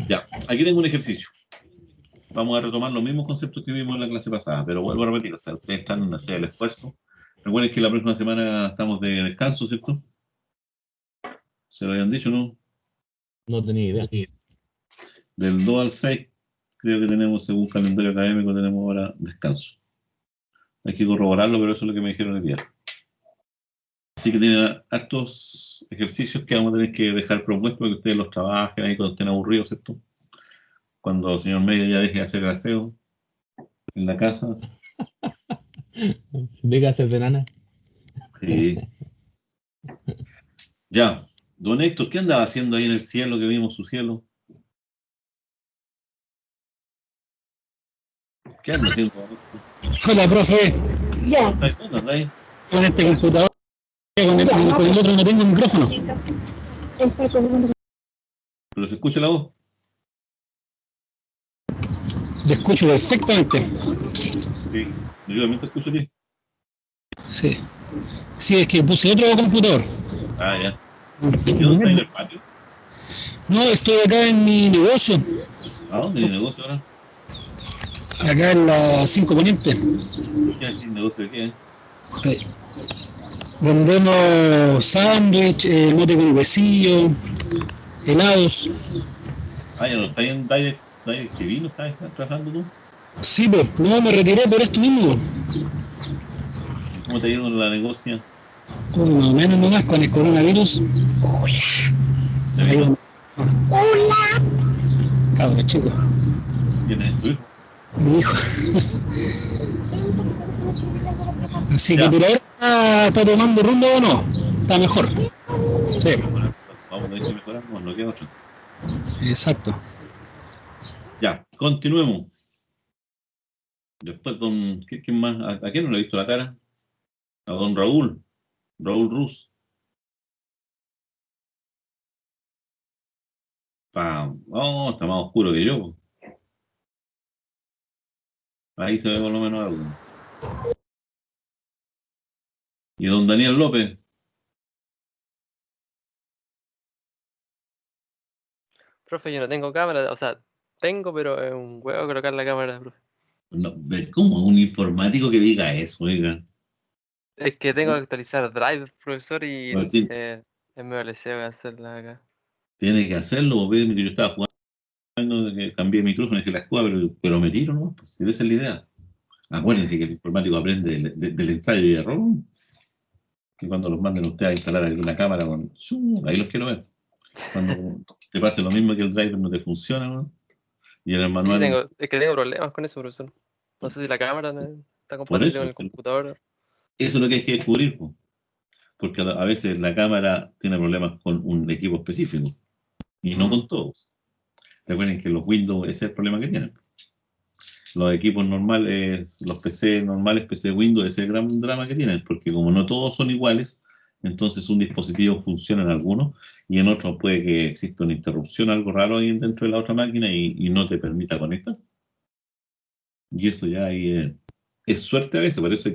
Ya, aquí tengo un ejercicio. Vamos a retomar los mismos conceptos que vimos en la clase pasada, pero vuelvo a repetir, o sea, ustedes están haciendo el esfuerzo. Recuerden que la próxima semana estamos de descanso, ¿cierto? Se lo habían dicho, ¿no? No tenía idea. Del 2 al 6, creo que tenemos, según calendario académico, tenemos ahora descanso. Hay que corroborarlo, pero eso es lo que me dijeron el día. Así que tienen hartos ejercicios que vamos a tener que dejar propuestos para que ustedes los trabajen ahí cuando estén aburridos, ¿cierto? Cuando el señor Medio ya deje de hacer el aseo en la casa. Deja de hacer de nana. Sí. Ya. Don Héctor, ¿qué andaba haciendo ahí en el cielo que vimos su cielo? ¿Qué anda haciendo, don Héctor? Hola, profe. ¿Dónde anda ahí? Con este computador, con el otro no tengo micrófono. ¿Pero se escucha la voz? Lo escucho perfectamente. Sí. Yo también te escucho a ti. Sí. Sí, es que puse otro computador. Ah, ya. ¿Y dónde está en el patio? No, estoy acá en mi negocio. ¿A dónde en el negocio ahora? Acá en la 5 Poniente. ¿Qué es el negocio de qué? Vendemos sándwich, mote con huesillo, helados. Ah, ya no está ahí en Direct TV, ¿no estás trabajando tú? Sí, pues, no, me retiré por esto mismo. ¿Y cómo te ha ido en la negocia? Más o menos nomás con el coronavirus. ¿Se Ahí vino? va. Cabrón, chico. ¿Quién es tu hijo? Mi hijo. Así que Ya. por ahora está tomando rumbo o no. Está mejor. Sí, Vamos a tener que mejorar, no, no queda otra. exacto. Ya, continuemos. Después, ¿quién más? ¿A quién no le he visto la cara? A don Raúl, Raúl Ruz. Oh, está más oscuro que yo. Ahí se ve por lo menos algo. Y don Daniel López. Profe, yo no tengo cámara, o sea, tengo, pero es un huevo colocar la cámara, profe. No, ¿cómo un informático que diga eso, oiga? Es que tengo que actualizar Drive, profesor, y Bueno, tiene, es medio leseo hacerla acá. tiene que hacerlo, porque yo estaba jugando, de que cambié de micrófono, es que la escuela, pero me tiro, ¿no? Pues, si esa es la idea. Acuérdense que el informático aprende del ensayo y error, que cuando los manden a ustedes a instalar alguna cámara, ahí los quiero ver. Cuando te pase lo mismo que el driver no te funciona, ¿no? Y en el Sí, manual, es que tengo problemas con eso, profesor. No sé si la cámara está por compatible eso, con el computador. eso es lo que hay que descubrir, pues, porque a veces la cámara tiene problemas con un equipo específico y no con todos. Recuerden que los Windows, ese es el problema que tienen. Los equipos normales, los PC normales, PC Windows, ese es el gran drama que tienen, porque como no todos son iguales, entonces un dispositivo funciona en algunos y en otros puede que exista una interrupción, algo raro ahí dentro de la otra máquina y no te permita conectar. Y eso ya ahí es suerte a veces, por eso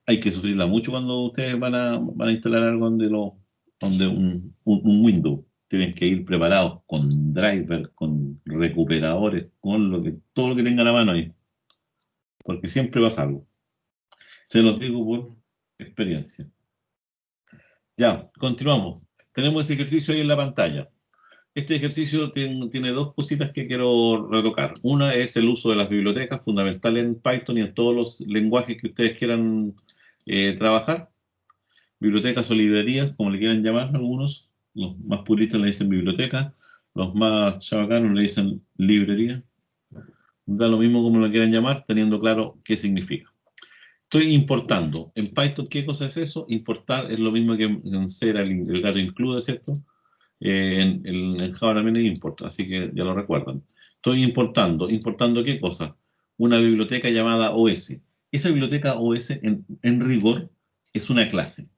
hay que sufrirla mucho cuando ustedes van a instalar algo donde un Windows. Tienen que ir preparados con drivers, con recuperadores, con todo lo que tengan a mano ahí, porque siempre pasa algo. Se los digo por experiencia. Ya, continuamos. Tenemos ese ejercicio ahí en la pantalla. Este ejercicio tiene dos cositas que quiero retocar. Una es el uso de las bibliotecas, fundamental en Python y en todos los lenguajes que ustedes quieran trabajar. Bibliotecas o librerías, como le quieran llamar algunos. Los más puristas le dicen biblioteca, los más chabacanos le dicen librería. Da lo mismo como lo quieran llamar, teniendo claro qué significa. Estoy importando. En Python, ¿qué cosa es eso? Importar es lo mismo que en C era el gato include, ¿cierto? En Java también es import, así que ya lo recuerdan. Estoy importando. ¿Importando qué cosa? Una biblioteca llamada OS. Esa biblioteca OS, en rigor, es una clase,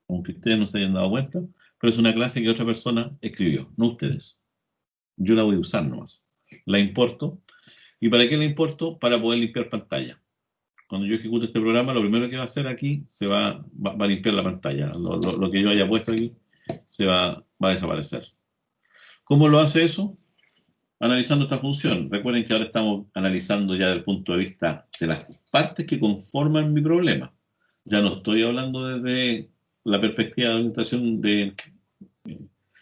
aunque ustedes no se hayan dado cuenta, pero es una clase que otra persona escribió, no ustedes. Yo la voy a usar nomás. La importo. ¿Y para qué la importo? Para poder limpiar pantalla. Cuando yo ejecute este programa, lo primero que va a hacer aquí va a limpiar la pantalla. Lo que yo haya puesto aquí va a desaparecer. ¿Cómo lo hace eso? Analizando esta función. Recuerden que ahora estamos analizando ya desde el punto de vista de las partes que conforman mi problema. Ya no estoy hablando desde la perspectiva de orientación de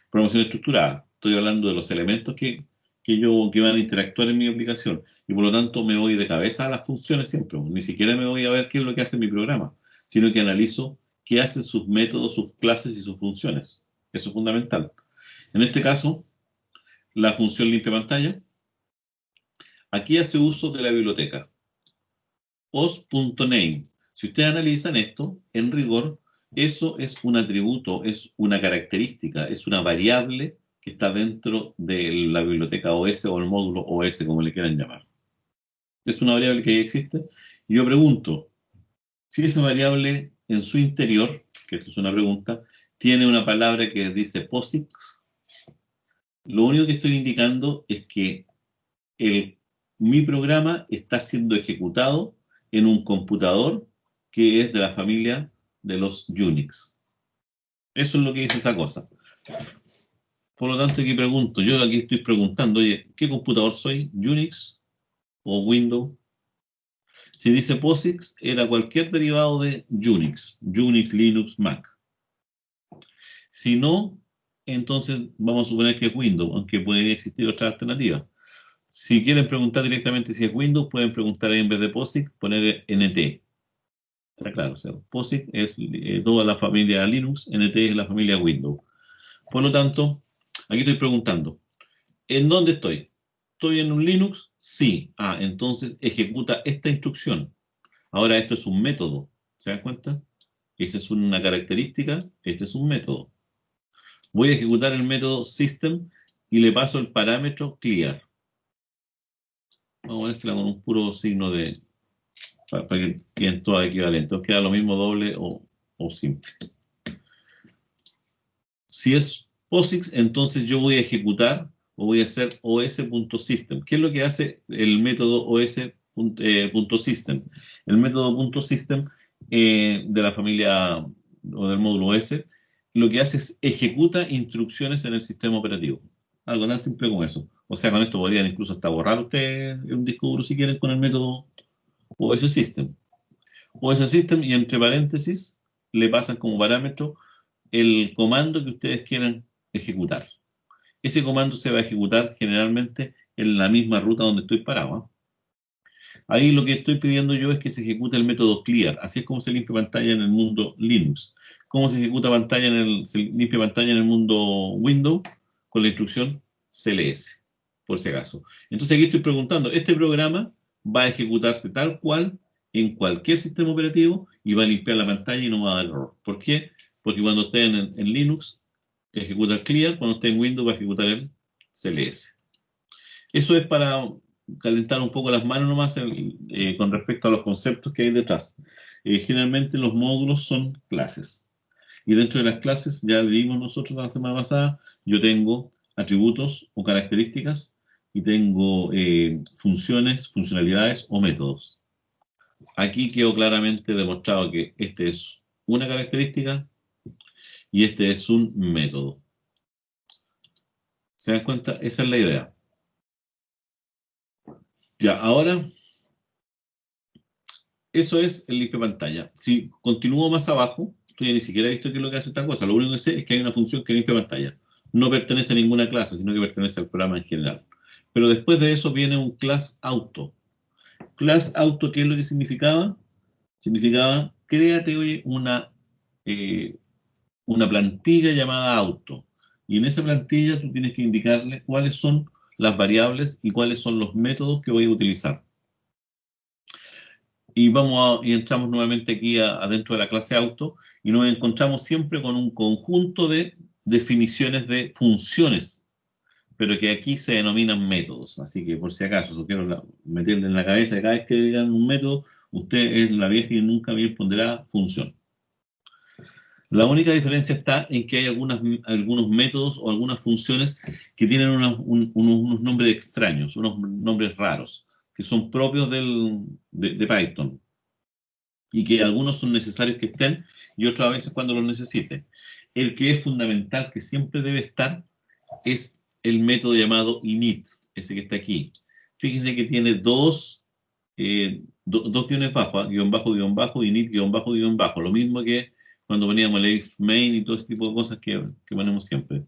programación estructurada. Estoy hablando de los elementos que van a interactuar en mi aplicación. Y por lo tanto me voy de cabeza a las funciones siempre. Ni siquiera me voy a ver qué es lo que hace mi programa, sino que analizo qué hacen sus métodos, sus clases y sus funciones. Eso es fundamental. En este caso, la función limpia pantalla, aquí hace uso de la biblioteca os.name. Si ustedes analizan esto, en rigor, eso es un atributo, es una característica, es una variable que está dentro de la biblioteca OS o el módulo OS, como le quieran llamar. Es una variable que ya existe. Y yo pregunto, si esa variable en su interior, que esto es una pregunta, tiene una palabra que dice POSIX, lo único que estoy indicando es que mi programa está siendo ejecutado en un computador que es de la familia de los Unix. Eso es lo que dice esa cosa. Por lo tanto, aquí pregunto, yo aquí estoy preguntando, oye, ¿qué computador soy? ¿Unix o Windows? Si dice POSIX, era cualquier derivado de Unix, Linux, Mac. Si no, entonces vamos a suponer que es Windows, aunque podría existir otra alternativa. Si quieren preguntar directamente si es Windows, pueden preguntar ahí en vez de POSIX, poner NT. Está claro, o sea, POSIX es toda la familia Linux, NT es la familia Windows. Por lo tanto, aquí estoy preguntando, ¿en dónde estoy? ¿Estoy en un Linux? Sí. Ah, entonces ejecuta esta instrucción. Ahora esto es un método, ¿se dan cuenta? Esa es una característica, este es un método. Voy a ejecutar el método system y le paso el parámetro clear. Vamos a ponérsela con un puro signo de... para que queden todas equivalentes. Queda lo mismo doble o simple. Si es POSIX, entonces yo voy a ejecutar o voy a hacer os.system. ¿Qué es lo que hace el método os.system? El método .system de la familia o del módulo OS, lo que hace es ejecuta instrucciones en el sistema operativo. Algo tan simple como eso. O sea, con esto podrían incluso hasta borrar ustedes un disco duro si quieren con el método OS.system. OS.system y entre paréntesis le pasan como parámetro el comando que ustedes quieran ejecutar. Ese comando se va a ejecutar generalmente en la misma ruta donde estoy parado. Ahí lo que estoy pidiendo yo es que se ejecute el método clear. Así es como se limpia pantalla en el mundo Linux. ¿Cómo se ejecuta se limpia pantalla en el mundo Windows? Con la instrucción CLS, por si acaso. Entonces aquí estoy preguntando, ¿este programa va a ejecutarse tal cual en cualquier sistema operativo y va a limpiar la pantalla y no va a dar error? ¿Por qué? Porque cuando esté en Linux, ejecuta el clear, cuando esté en Windows va a ejecutar el CLS. Eso es para calentar un poco las manos nomás con respecto a los conceptos que hay detrás. Generalmente los módulos son clases. Y dentro de las clases, ya vimos nosotros la semana pasada, yo tengo atributos o características y tengo funciones, funcionalidades o métodos. Aquí quedó claramente demostrado que este es una característica y este es un método. ¿Se dan cuenta? Esa es la idea. Ya, ahora, eso es el limpia pantalla. Si continúo más abajo, tú ya ni siquiera he visto qué es lo que hace esta cosa. Lo único que sé es que hay una función que limpia pantalla. No pertenece a ninguna clase, sino que pertenece al programa en general. Pero después de eso viene un class auto. Class auto, ¿qué es lo que significaba? Significaba, créate, oye, una plantilla llamada auto. Y en esa plantilla tú tienes que indicarle cuáles son las variables y cuáles son los métodos que voy a utilizar. Y entramos nuevamente aquí adentro de la clase auto y nos encontramos siempre con un conjunto de definiciones de funciones, pero que aquí se denominan métodos. Así que por si acaso, yo quiero meterle en la cabeza que cada vez que digan un método, usted es la vieja y nunca bien pondrá función. La única diferencia está en que hay algunos métodos o algunas funciones que tienen unos nombres extraños, unos nombres raros, que son propios de Python y que algunos son necesarios que estén y otros a veces cuando los necesite. El que es fundamental, que siempre debe estar, es el método llamado init, ese que está aquí. Fíjense que tiene dos guiones bajo, guión bajo, guión bajo, init, guión bajo, guión bajo. Lo mismo que cuando poníamos el if main y todo ese tipo de cosas que ponemos siempre.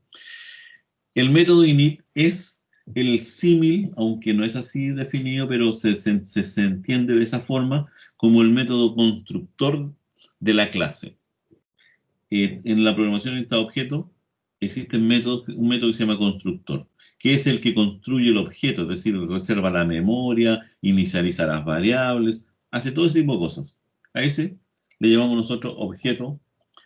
El método init es el símil, aunque no es así definido, pero se entiende de esa forma como el método constructor de la clase. En la programación orientada a objetos existe un método que se llama constructor, que es el que construye el objeto, es decir, reserva la memoria, inicializa las variables, hace todo ese tipo de cosas. A ese le llamamos nosotros objeto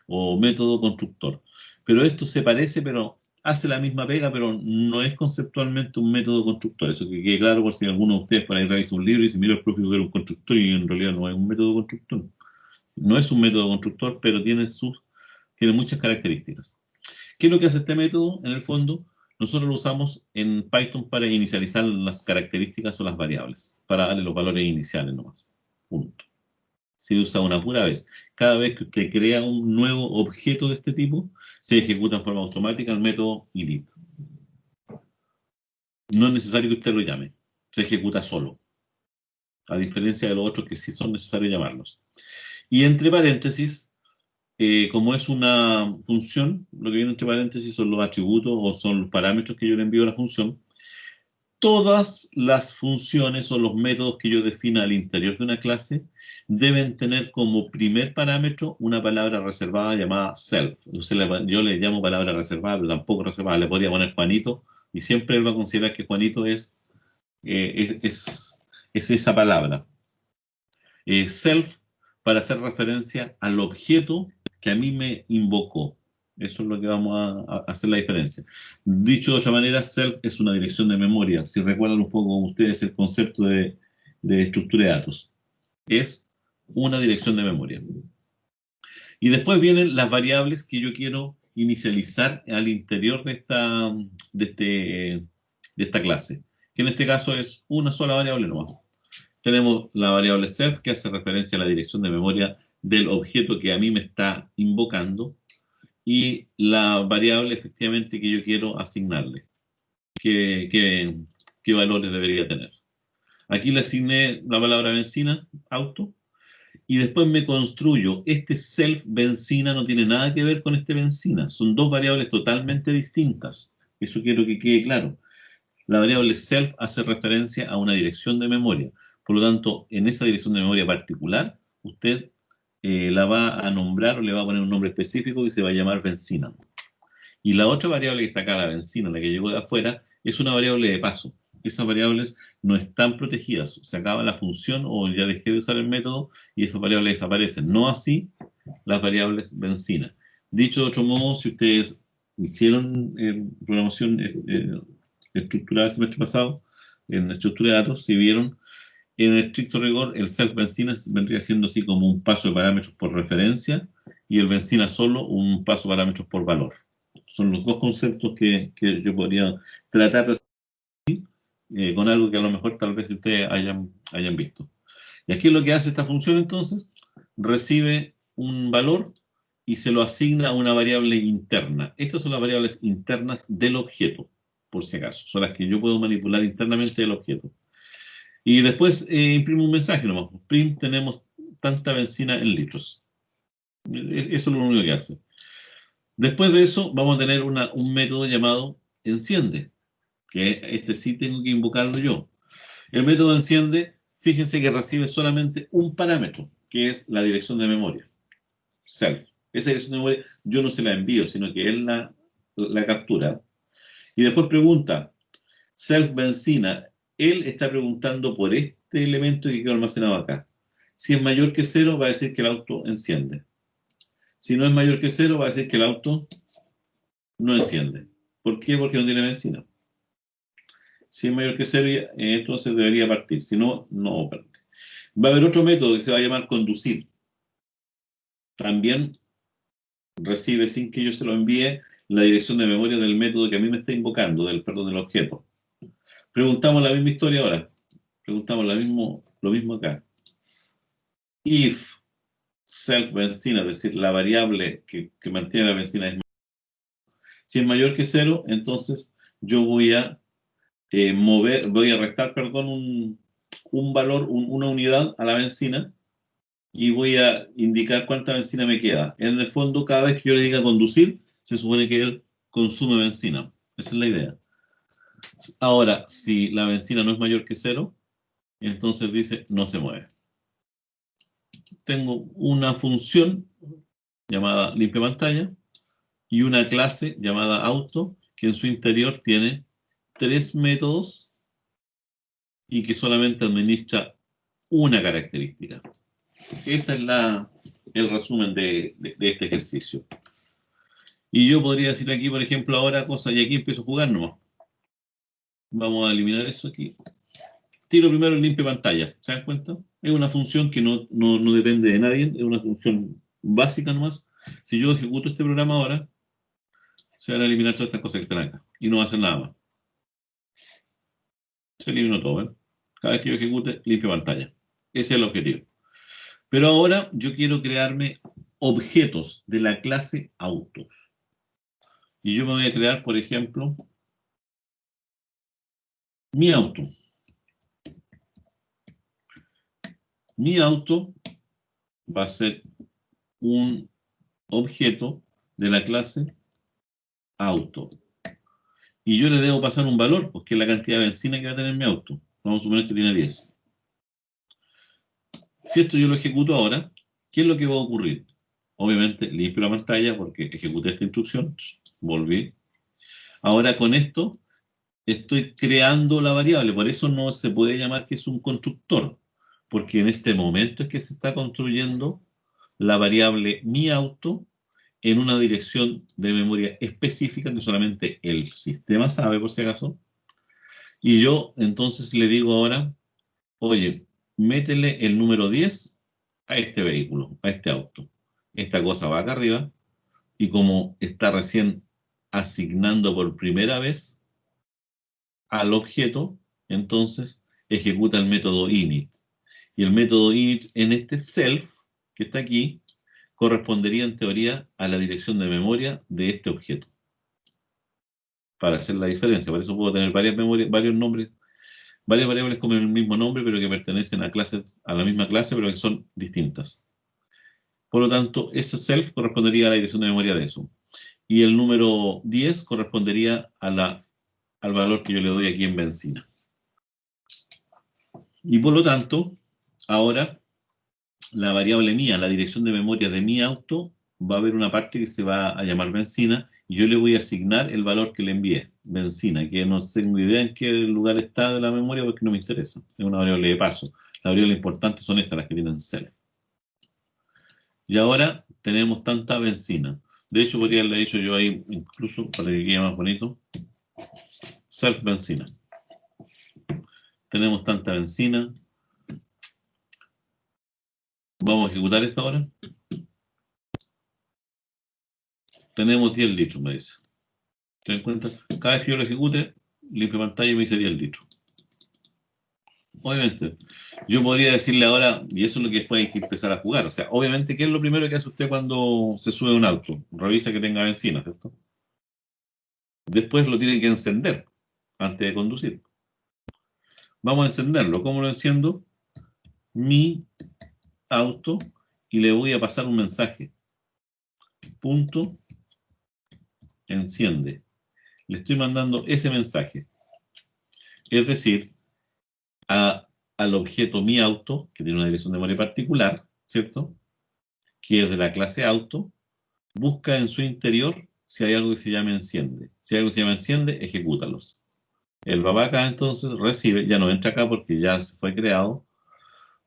o método constructor. Pero esto se parece, pero hace la misma pega, pero no es conceptualmente un método constructor. Eso que quede claro por si alguno de ustedes por ahí revisa un libro y dice, mira, el profe era un constructor y en realidad no es un método constructor. No es un método constructor, pero tiene muchas características. ¿Qué es lo que hace este método? En el fondo, nosotros lo usamos en Python para inicializar las características o las variables, para darle los valores iniciales nomás. Punto. Se usa una pura vez. Cada vez que usted crea un nuevo objeto de este tipo, se ejecuta en forma automática el método init. No es necesario que usted lo llame, se ejecuta solo, a diferencia de los otros que sí son necesarios llamarlos. Y entre paréntesis, como es una función, lo que viene entre paréntesis son los atributos o son los parámetros que yo le envío a la función. Todas las funciones o los métodos que yo defina al interior de una clase deben tener como primer parámetro una palabra reservada llamada self. Yo le llamo palabra reservada, pero tampoco reservada. Le podría poner Juanito y siempre él va a considerar que Juanito es esa palabra. Self para hacer referencia al objeto que a mí me invocó. Eso es lo que vamos a hacer la diferencia. Dicho de otra manera, self es una dirección de memoria. Si recuerdan un poco ustedes el concepto de estructura de datos. Es una dirección de memoria. Y después vienen las variables que yo quiero inicializar al interior de esta clase. Que en este caso es una sola variable nomás. Tenemos la variable self que hace referencia a la dirección de memoria del objeto que a mí me está invocando y la variable efectivamente que yo quiero asignarle. ¿Qué valores debería tener? Aquí le asigné la palabra benzina, auto, y después me construyo. Este self benzina no tiene nada que ver con este benzina. Son dos variables totalmente distintas. Eso quiero que quede claro. La variable self hace referencia a una dirección de memoria. Por lo tanto, en esa dirección de memoria particular, usted la va a nombrar o le va a poner un nombre específico que se va a llamar benzina. Y la otra variable que está acá, la benzina, la que llegó de afuera, es una variable de paso. Esas variables no están protegidas. Se acaba la función o ya dejé de usar el método y esas variables desaparecen. No así las variables benzina. Dicho de otro modo, si ustedes hicieron programación estructurada el semestre pasado, en estructura de datos, si vieron, en el estricto rigor, el self benzina vendría siendo así como un paso de parámetros por referencia y el benzina solo un paso de parámetros por valor. Son los dos conceptos que yo podría tratar de hacer con algo que a lo mejor tal vez ustedes hayan visto. Y aquí lo que hace esta función entonces, recibe un valor y se lo asigna a una variable interna. Estas son las variables internas del objeto, por si acaso. Son las que yo puedo manipular internamente del objeto. Y después imprimo un mensaje nomás. Print, tenemos tanta benzina en litros. Eso es lo único que hace. Después de eso vamos a tener un método llamado enciende, que este sí tengo que invocarlo yo. El método enciende, fíjense que recibe solamente un parámetro, que es la dirección de memoria, self. Esa dirección de memoria yo no se la envío, sino que él la captura. Y después pregunta, self benzina, él está preguntando por este elemento que quedó almacenado acá. Si es mayor que 0, va a decir que el auto enciende. Si no es mayor que 0, va a decir que el auto no enciende. ¿Por qué? Porque no tiene benzina. Si es mayor que 0, entonces debería partir. Si no, no parte. Va a haber otro método que se va a llamar conducir. También recibe, sin que yo se lo envíe, la dirección de memoria del método que a mí me está invocando, del objeto. Preguntamos la misma historia ahora. Preguntamos lo mismo acá. If self benzina, es decir, la variable que mantiene la benzina es mayor. Si es mayor que 0, entonces yo voy a voy a restar, perdón, un valor, una unidad a la benzina y voy a indicar cuánta benzina me queda. En el fondo, cada vez que yo le diga conducir, se supone que él consume benzina. Esa es la idea. Ahora, si la benzina no es mayor que 0, entonces dice no se mueve. Tengo una función llamada limpia pantalla y una clase llamada auto que en su interior tiene 3 métodos y que solamente administra una característica. Ese es el resumen de este ejercicio. Y yo podría decir aquí, por ejemplo, ahora cosas, y aquí empiezo a jugar nomás. Vamos a eliminar eso aquí. Tiro primero el limpio pantalla, ¿se dan cuenta? Es una función que no depende de nadie, es una función básica nomás. Si yo ejecuto este programa ahora, se van a eliminar todas estas cosas que están acá y no va a hacer nada más. Se eliminó todo, ¿eh? Cada vez que yo ejecute, limpio pantalla. Ese es el objetivo. Pero ahora yo quiero crearme objetos de la clase autos. Y yo me voy a crear, por ejemplo, mi auto. Mi auto va a ser un objeto de la clase auto. Y yo le debo pasar un valor, porque es la cantidad de benzina que va a tener mi auto. Vamos a suponer que tiene 10. Si esto yo lo ejecuto ahora, ¿qué es lo que va a ocurrir? Obviamente limpio la pantalla porque ejecuté esta instrucción, volví. Ahora con esto estoy creando la variable, por eso no se puede llamar que es un constructor, porque en este momento es que se está construyendo la variable mi auto en una dirección de memoria específica que solamente el sistema sabe, por si acaso. Y yo entonces le digo ahora, oye, métele el número 10 a este vehículo, a este auto. Esta cosa va acá arriba y como está recién asignando por primera vez al objeto, entonces ejecuta el método init. Y el método init en este self, que está aquí, correspondería en teoría a la dirección de memoria de este objeto. Para hacer la diferencia, por eso puedo tener varias memorias, varios nombres, varias variables con el mismo nombre, pero que pertenecen a la misma clase, pero que son distintas. Por lo tanto, ese self correspondería a la dirección de memoria de eso. Y el número 10 correspondería al valor que yo le doy aquí en benzina. Y por lo tanto, ahora la variable mía, la dirección de memoria de mi auto, va a haber una parte que se va a llamar benzina y yo le voy a asignar el valor que le envié, benzina, que no tengo idea en qué lugar está de la memoria porque no me interesa. Es una variable de paso. Las variables importantes son estas, las que tienen self. Y ahora tenemos tanta benzina. De hecho, podría haberle dicho yo ahí, incluso para que quede más bonito, self benzina. Tenemos tanta benzina. Vamos a ejecutar esto ahora. Tenemos 10 litros, me dice. ¿Te das cuenta? Cada vez que yo lo ejecute, limpio pantalla y me dice 10 litros. Obviamente, yo podría decirle ahora, y eso es lo que después hay que empezar a jugar. O sea, obviamente, ¿qué es lo primero que hace usted cuando se sube a un auto? Revisa que tenga benzina, ¿cierto? Después lo tiene que encender antes de conducir. Vamos a encenderlo. ¿Cómo lo enciendo? Mi auto y le voy a pasar un mensaje. Punto enciende. Le estoy mandando ese mensaje. Es decir, al objeto mi auto, que tiene una dirección de memoria particular, ¿cierto? Que es de la clase auto, busca en su interior si hay algo que se llama enciende. Si hay algo que se llama enciende, ejecútalos. El va acá entonces recibe, ya no entra acá porque ya se fue creado,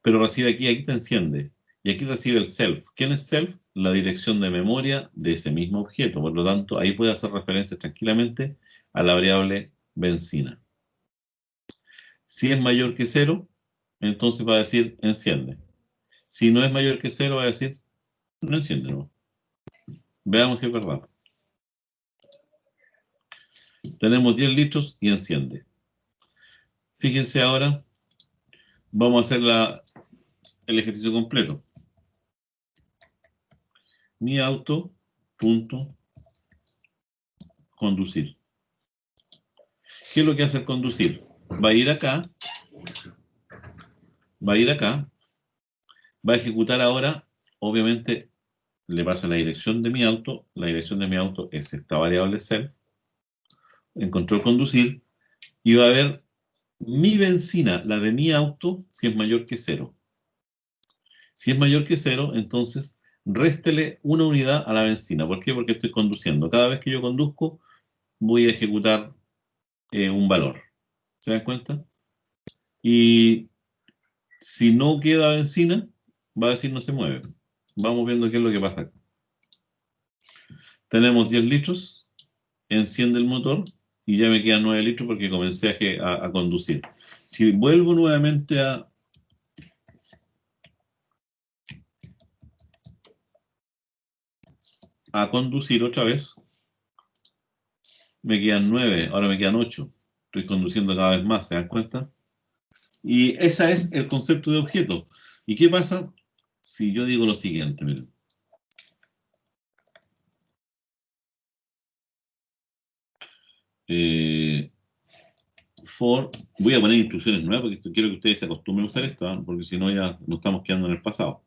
pero recibe aquí te enciende. Y aquí recibe el self. ¿Quién es self? La dirección de memoria de ese mismo objeto. Por lo tanto, ahí puede hacer referencia tranquilamente a la variable benzina. Si es mayor que 0, entonces va a decir enciende. Si no es mayor que 0, va a decir no enciende. No. Veamos si es verdad. Tenemos 10 litros y enciende. Fíjense ahora, vamos a hacer el ejercicio completo. Mi auto, punto, conducir. ¿qué es lo que hace el conducir? Va a ir acá, va a ir acá, va a ejecutar ahora, obviamente, le pasa la dirección de mi auto es esta variable self, encontró el conducir, y va a ver mi benzina, la de mi auto, si es mayor que 0. Si es mayor que 0, entonces réstele una unidad a la benzina. ¿Por qué? Porque estoy conduciendo. Cada vez que yo conduzco, voy a ejecutar un valor. ¿Se dan cuenta? Y si no queda benzina, va a decir no se mueve. Vamos viendo qué es lo que pasa acá. Tenemos 10 litros, enciende el motor y ya me quedan 9 litros porque comencé a conducir. Si vuelvo nuevamente a conducir otra vez, me quedan 9, ahora me quedan 8. Estoy conduciendo cada vez más, ¿se dan cuenta? Y ese es el concepto de objeto. ¿Y qué pasa si yo digo lo siguiente? Miren. Voy a poner instrucciones nuevas porque quiero que ustedes se acostumbren a usar esto, ¿eh? Porque si no ya nos estamos quedando en el pasado.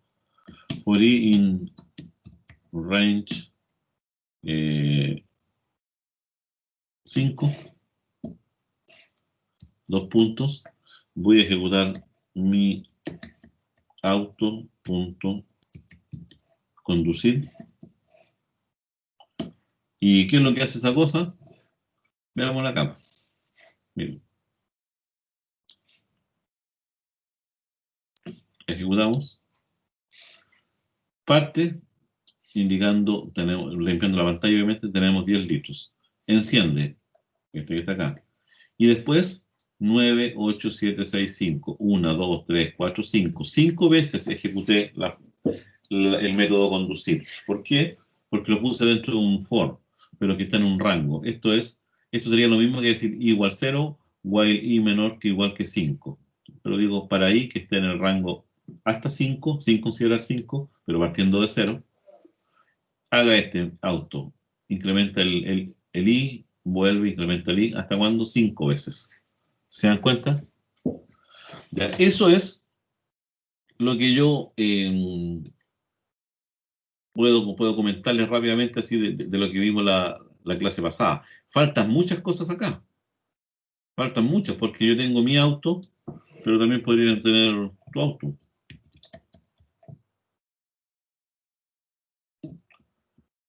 For i in range 5, 2 puntos, voy a ejecutar mi auto.conducir. ¿Y qué es lo que hace esa cosa? Veamos la capa. Miren. Ejecutamos. Parte, indicando, limpiando la pantalla, obviamente tenemos 10 litros. Enciende, este que está acá. Y después, 9, 8, 7, 6, 5. 1, 2, 3, 4, 5. 5 veces ejecuté el método conducir. ¿Por qué? Porque lo puse dentro de un for, pero que está en un rango. Esto sería lo mismo que decir i igual 0, while i menor que igual que 5. Pero digo, para i que esté en el rango hasta 5, sin considerar 5, pero partiendo de 0, haga este auto. Incrementa el i, vuelve, incrementa el i, ¿hasta cuándo? 5 veces. ¿Se dan cuenta? Ya, eso es lo que yo puedo comentarles rápidamente así de lo que vimos la clase pasada. Faltan muchas cosas acá. Faltan muchas, porque yo tengo mi auto, pero también podrían tener tu auto.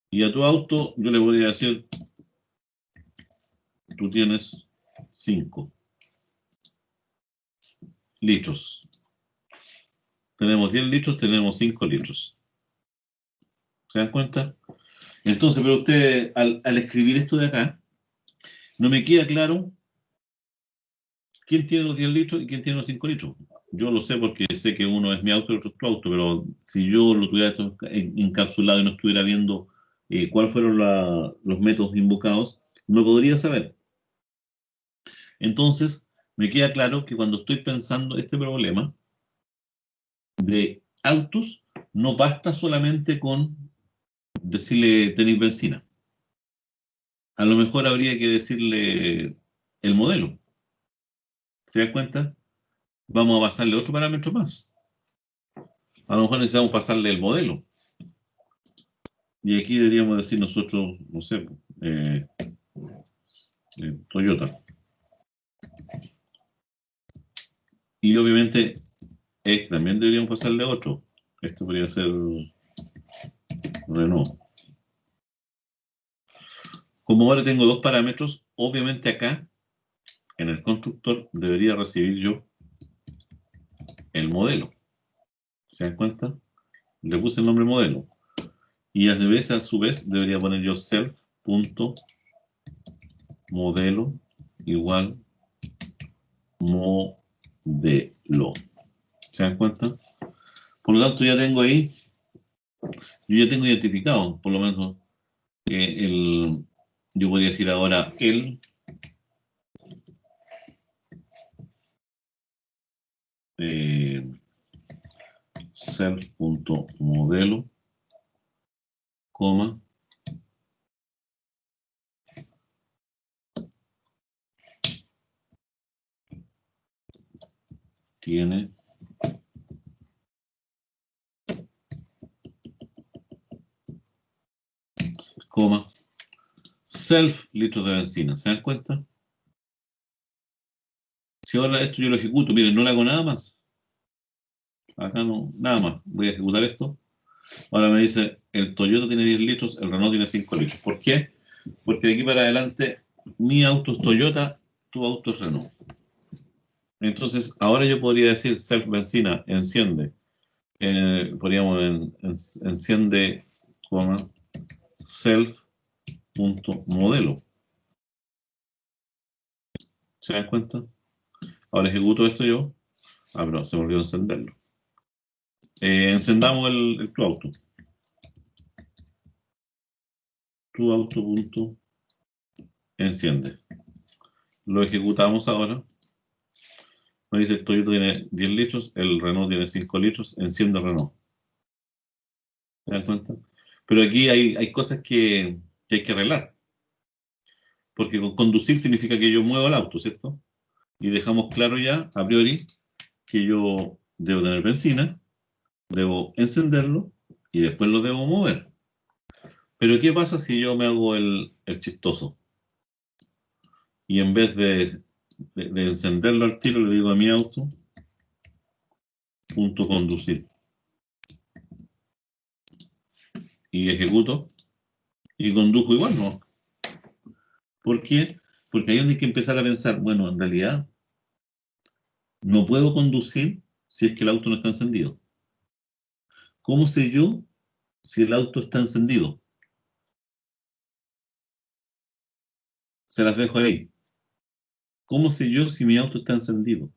Y a tu auto yo le podría decir, tú tienes 5 litros. Tenemos 10 litros, tenemos 5 litros. ¿Se dan cuenta? Entonces, pero ustedes, al escribir esto de acá, no me queda claro quién tiene los 10 litros y quién tiene los 5 litros. Yo lo sé porque sé que uno es mi auto y el otro es tu auto, pero si yo lo tuviera esto encapsulado y no estuviera viendo cuáles fueron los métodos invocados, no podría saber. Entonces, me queda claro que cuando estoy pensando este problema de autos, no basta solamente con decirle tenéis benzina. A lo mejor habría que decirle el modelo. ¿Se dan cuenta? Vamos a pasarle otro parámetro más. A lo mejor necesitamos pasarle el modelo. Y aquí deberíamos decir nosotros, no sé, Toyota. Y obviamente también deberíamos pasarle otro. Esto podría ser Renault. Como ahora tengo dos parámetros, obviamente acá, en el constructor, debería recibir yo el modelo. ¿Se dan cuenta? Le puse el nombre modelo. Y a su vez, debería poner yo self.modelo igual modelo. ¿Se dan cuenta? Por lo tanto, ya tengo ahí, yo ya tengo identificado, por lo menos, yo podría decir ahora el self.modelo, coma, tiene coma self litros de benzina. ¿Se dan cuenta? Si ahora esto yo lo ejecuto, miren, no le hago nada más. Acá no, nada más. Voy a ejecutar esto. Ahora me dice, el Toyota tiene 10 litros, el Renault tiene 5 litros. ¿Por qué? Porque de aquí para adelante, mi auto es Toyota, tu auto es Renault. Entonces, ahora yo podría decir, self benzina, enciende. Podríamos enciende, coma, self.modelo. ¿Se dan cuenta? Ahora ejecuto esto yo. Ah, pero se me olvidó encenderlo. Encendamos tu auto. Tu auto punto enciende. Lo ejecutamos ahora. Me dice el Toyota tiene 10 litros, el Renault tiene 5 litros, enciende el Renault. ¿Se dan cuenta? Pero aquí hay cosas que hay que arreglar. Porque conducir significa que yo muevo el auto, ¿cierto? Y dejamos claro ya, a priori, que yo debo tener benzina, debo encenderlo y después lo debo mover. Pero ¿qué pasa si yo me hago el chistoso? Y en vez de encenderlo al tiro, le digo a mi auto, punto conducir. Y ejecuto y conduzco igual, ¿no? ¿Por qué? Porque ahí es donde hay que empezar a pensar, bueno, en realidad no puedo conducir si es que el auto no está encendido. ¿Cómo sé yo si el auto está encendido? Se las dejo ahí. ¿Cómo sé yo si mi auto está encendido?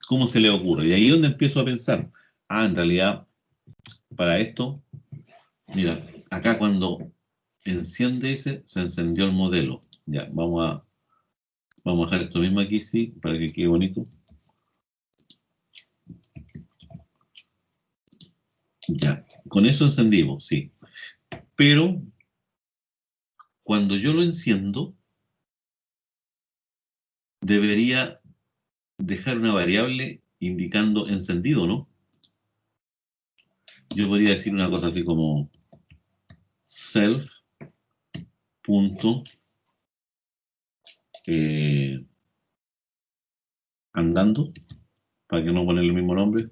¿Cómo se le ocurre? Y ahí es donde empiezo a pensar, en realidad, para esto, mira, acá cuando enciende ese, se encendió el modelo. Ya, vamos a dejar esto mismo aquí, sí, para que quede bonito. Ya, con eso encendimos, sí. Pero cuando yo lo enciendo, debería dejar una variable indicando encendido, ¿no? Yo podría decir una cosa así como self punto andando, para que no poner el mismo nombre,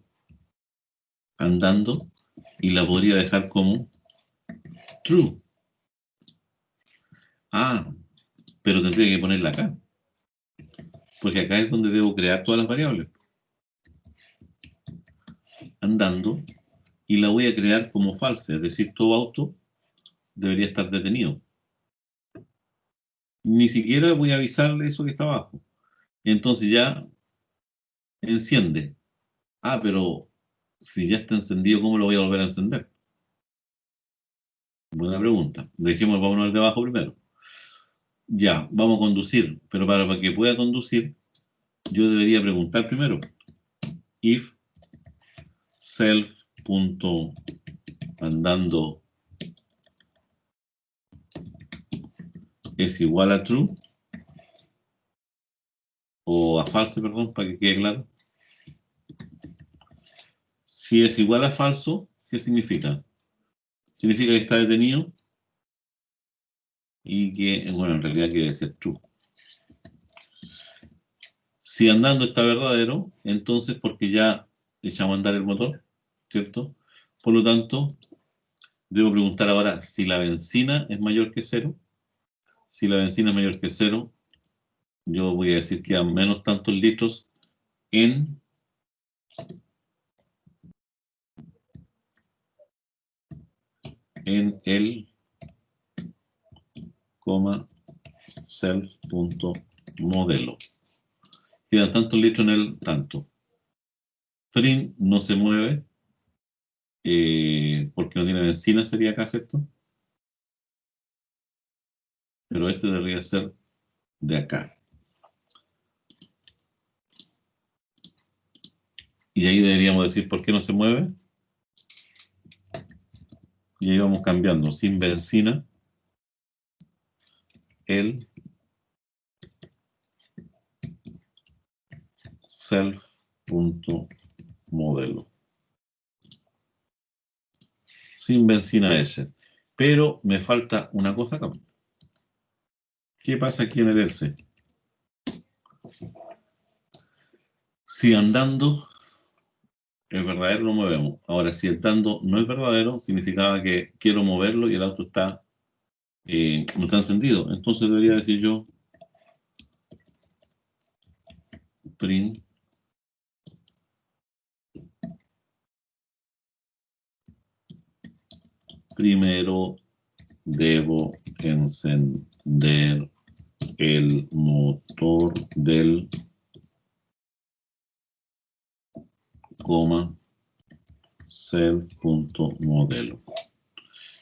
andando, y la podría dejar como true. Pero tendría que ponerla acá, porque acá es donde debo crear todas las variables. Andando, y la voy a crear como falsa, es decir, todo auto debería estar detenido. Ni siquiera voy a avisarle eso que está abajo. Entonces ya enciende. Pero si ya está encendido, ¿cómo lo voy a volver a encender? Buena pregunta. Dejemos, vámonos al de abajo primero. Ya, vamos a conducir, pero para que pueda conducir, yo debería preguntar primero, if self.andando es igual a true, o a false, perdón, para que quede claro. Si es igual a falso, ¿qué significa? Significa que está detenido y que, bueno, en realidad quiere decir true. Si andando está verdadero, entonces porque ya echamos a andar el motor, ¿cierto? Por lo tanto, debo preguntar ahora si la benzina es mayor que 0. Si la benzina es mayor que 0, yo voy a decir que a menos tantos litros en el self.modelo. Quedan tantos litros en el tanto. Frin no se mueve porque no tiene benzina, sería acá, ¿cierto? Pero este debería ser de acá. Y ahí deberíamos decir por qué no se mueve. Y ahí vamos cambiando. Sin benzina, el self.modelo. Sin benzina S. Pero me falta una cosa acá. ¿Qué pasa aquí en el else? Si andando es verdadero, lo movemos. Ahora, si andando no es verdadero, significaba que quiero moverlo y el auto está, no está encendido. Entonces debería decir yo print primero debo encender el motor del self.modelo.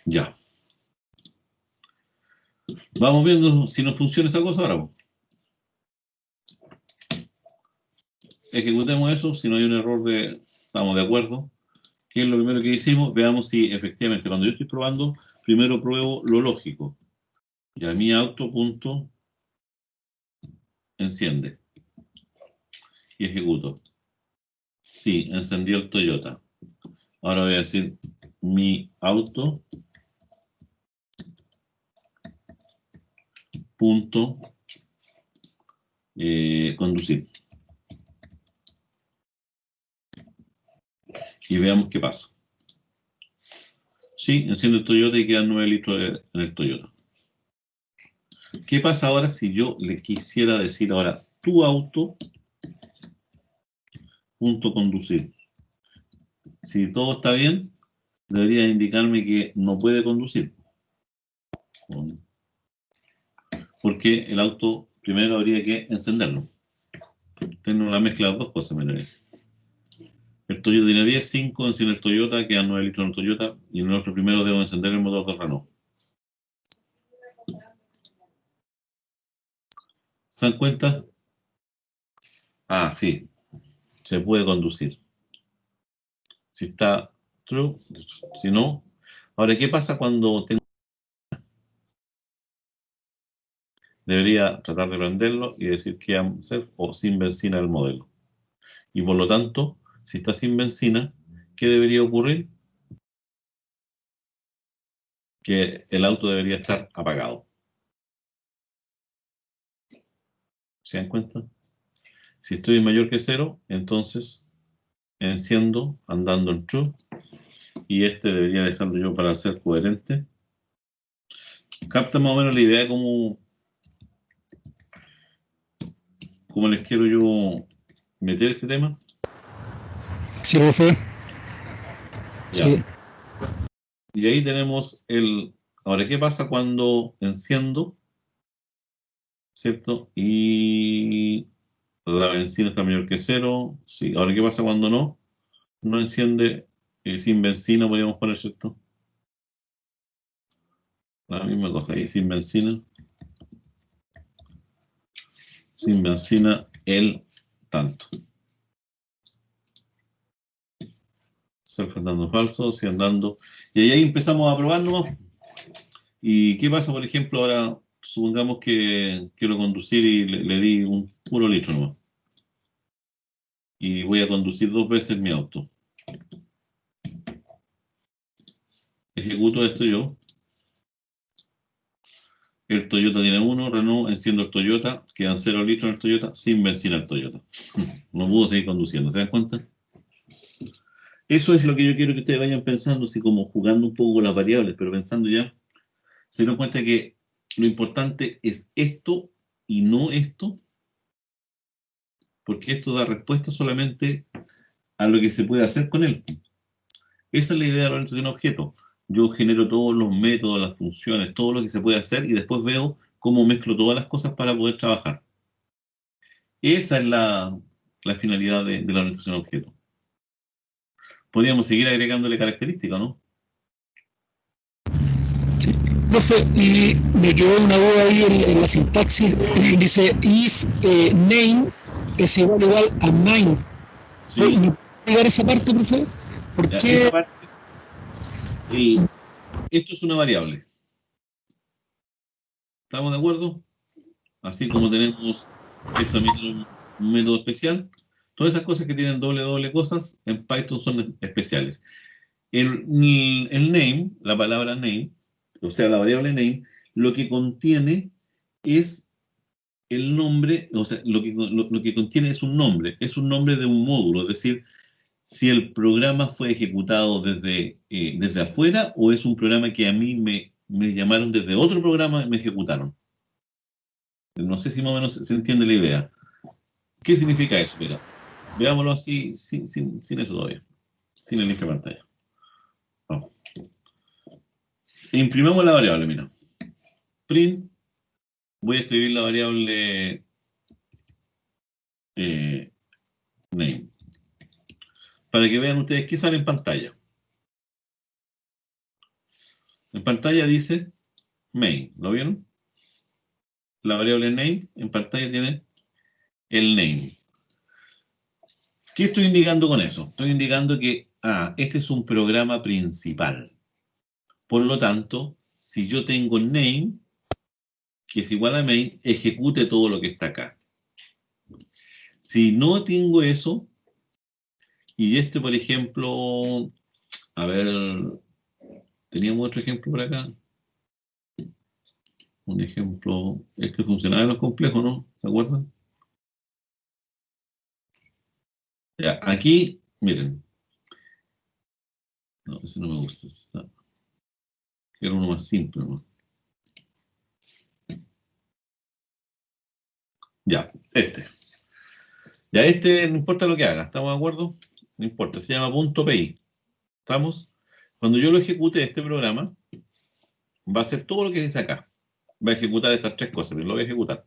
Ya. Vamos viendo si nos funciona esa cosa ahora. Ejecutemos eso, si no hay un error estamos de acuerdo. ¿Qué es lo primero que hicimos? Veamos si efectivamente cuando yo estoy probando, primero pruebo lo lógico. Ya mi auto punto enciende. Y ejecuto. Sí, encendió el Toyota. Ahora voy a decir mi auto punto conducir. Y veamos qué pasa. Sí, enciende el Toyota y quedan 9 litros en el Toyota. ¿Qué pasa ahora si yo le quisiera decir ahora tu auto punto conducir? Si todo está bien, debería indicarme que no puede conducir. Porque el auto primero habría que encenderlo. Tengo una mezcla de las dos cosas, mira. El Toyota tiene 10, 5, enciende el Toyota, quedan 9 litros en el Toyota, y en el otro primero debo encender el motor del Renault. ¿Se dan cuenta? Ah, sí, se puede conducir. Si está true, si no. Ahora, ¿qué pasa cuando tengo? Debería tratar de prenderlo y decir que self o sin benzina el modelo. Y por lo tanto, si está sin benzina, ¿qué debería ocurrir? Que el auto debería estar apagado. ¿Se dan cuenta? Si estoy mayor que 0, entonces enciendo andando en true. Y este debería dejarlo yo para ser coherente. Capta más o menos la idea de cómo les quiero yo meter este tema. Sí, profe. Ya. Sí. Y ahí tenemos el... Ahora, ¿qué pasa cuando enciendo? ¿Cierto? Y la benzina está mayor que 0. Sí. Ahora, ¿qué pasa cuando no? No enciende sin benzina, podríamos poner, ¿cierto? La misma cosa ahí, sin benzina. Sin benzina, el tanto. Self andando falso, si andando. Y ahí empezamos a probar nomás. ¿Y qué pasa, por ejemplo, ahora? Supongamos que quiero conducir y le di un puro litro nomás. Y voy a conducir 2 veces mi auto. Ejecuto esto yo. El Toyota tiene 1, Renault, enciendo el Toyota, quedan 0 litros en el Toyota, sin benzina el Toyota. No puedo seguir conduciendo, ¿se dan cuenta? Eso es lo que yo quiero que ustedes vayan pensando, así como jugando un poco con las variables, pero pensando ya, se dan cuenta que lo importante es esto y no esto, porque esto da respuesta solamente a lo que se puede hacer con él. Esa es la idea de la orientación a objetos. Yo genero todos los métodos, las funciones, todo lo que se puede hacer y después veo cómo mezclo todas las cosas para poder trabajar. Esa es la finalidad de la orientación a objetos. Podríamos seguir agregándole características, ¿no? Sí. Profe, y me quedó una duda ahí en la sintaxis. Dice if name es igual a mine. Sí. ¿Me puede explicar esa parte, profe? ¿Por Ya, qué? esa parte, esto es una variable. ¿Estamos de acuerdo? Así como tenemos esto también tiene un método especial. Todas esas cosas que tienen doble cosas, en Python son especiales. El name, la palabra name, o sea, la variable name, lo que contiene es el nombre, o sea, lo que contiene es un nombre de un módulo, es decir, si el programa fue ejecutado desde afuera o es un programa que a mí me llamaron desde otro programa y me ejecutaron. No sé si más o menos se entiende la idea. ¿Qué significa eso? Mira, veámoslo así, sin eso todavía, sin el link de pantalla. Vamos. Imprimamos la variable, mira. Print, voy a escribir la variable name. Para que vean ustedes qué sale en pantalla. En pantalla dice main, ¿lo vieron? La variable name en pantalla tiene el name. ¿Qué estoy indicando con eso? Estoy indicando que, este es un programa principal. Por lo tanto, si yo tengo name, que es igual a main, ejecute todo lo que está acá. Si no tengo eso, y por ejemplo, a ver, teníamos otro ejemplo por acá. Un ejemplo, funcionaba en los complejos, ¿no? ¿Se acuerdan? Ya, aquí, miren. No, ese no me gusta. Quiero uno más simple, ¿no? Ya, Ya, no importa lo que haga, ¿estamos de acuerdo? No importa, se llama .pi. ¿Estamos? Cuando yo lo ejecute este programa, va a hacer todo lo que dice acá. Va a ejecutar estas tres cosas, pero lo voy a ejecutar.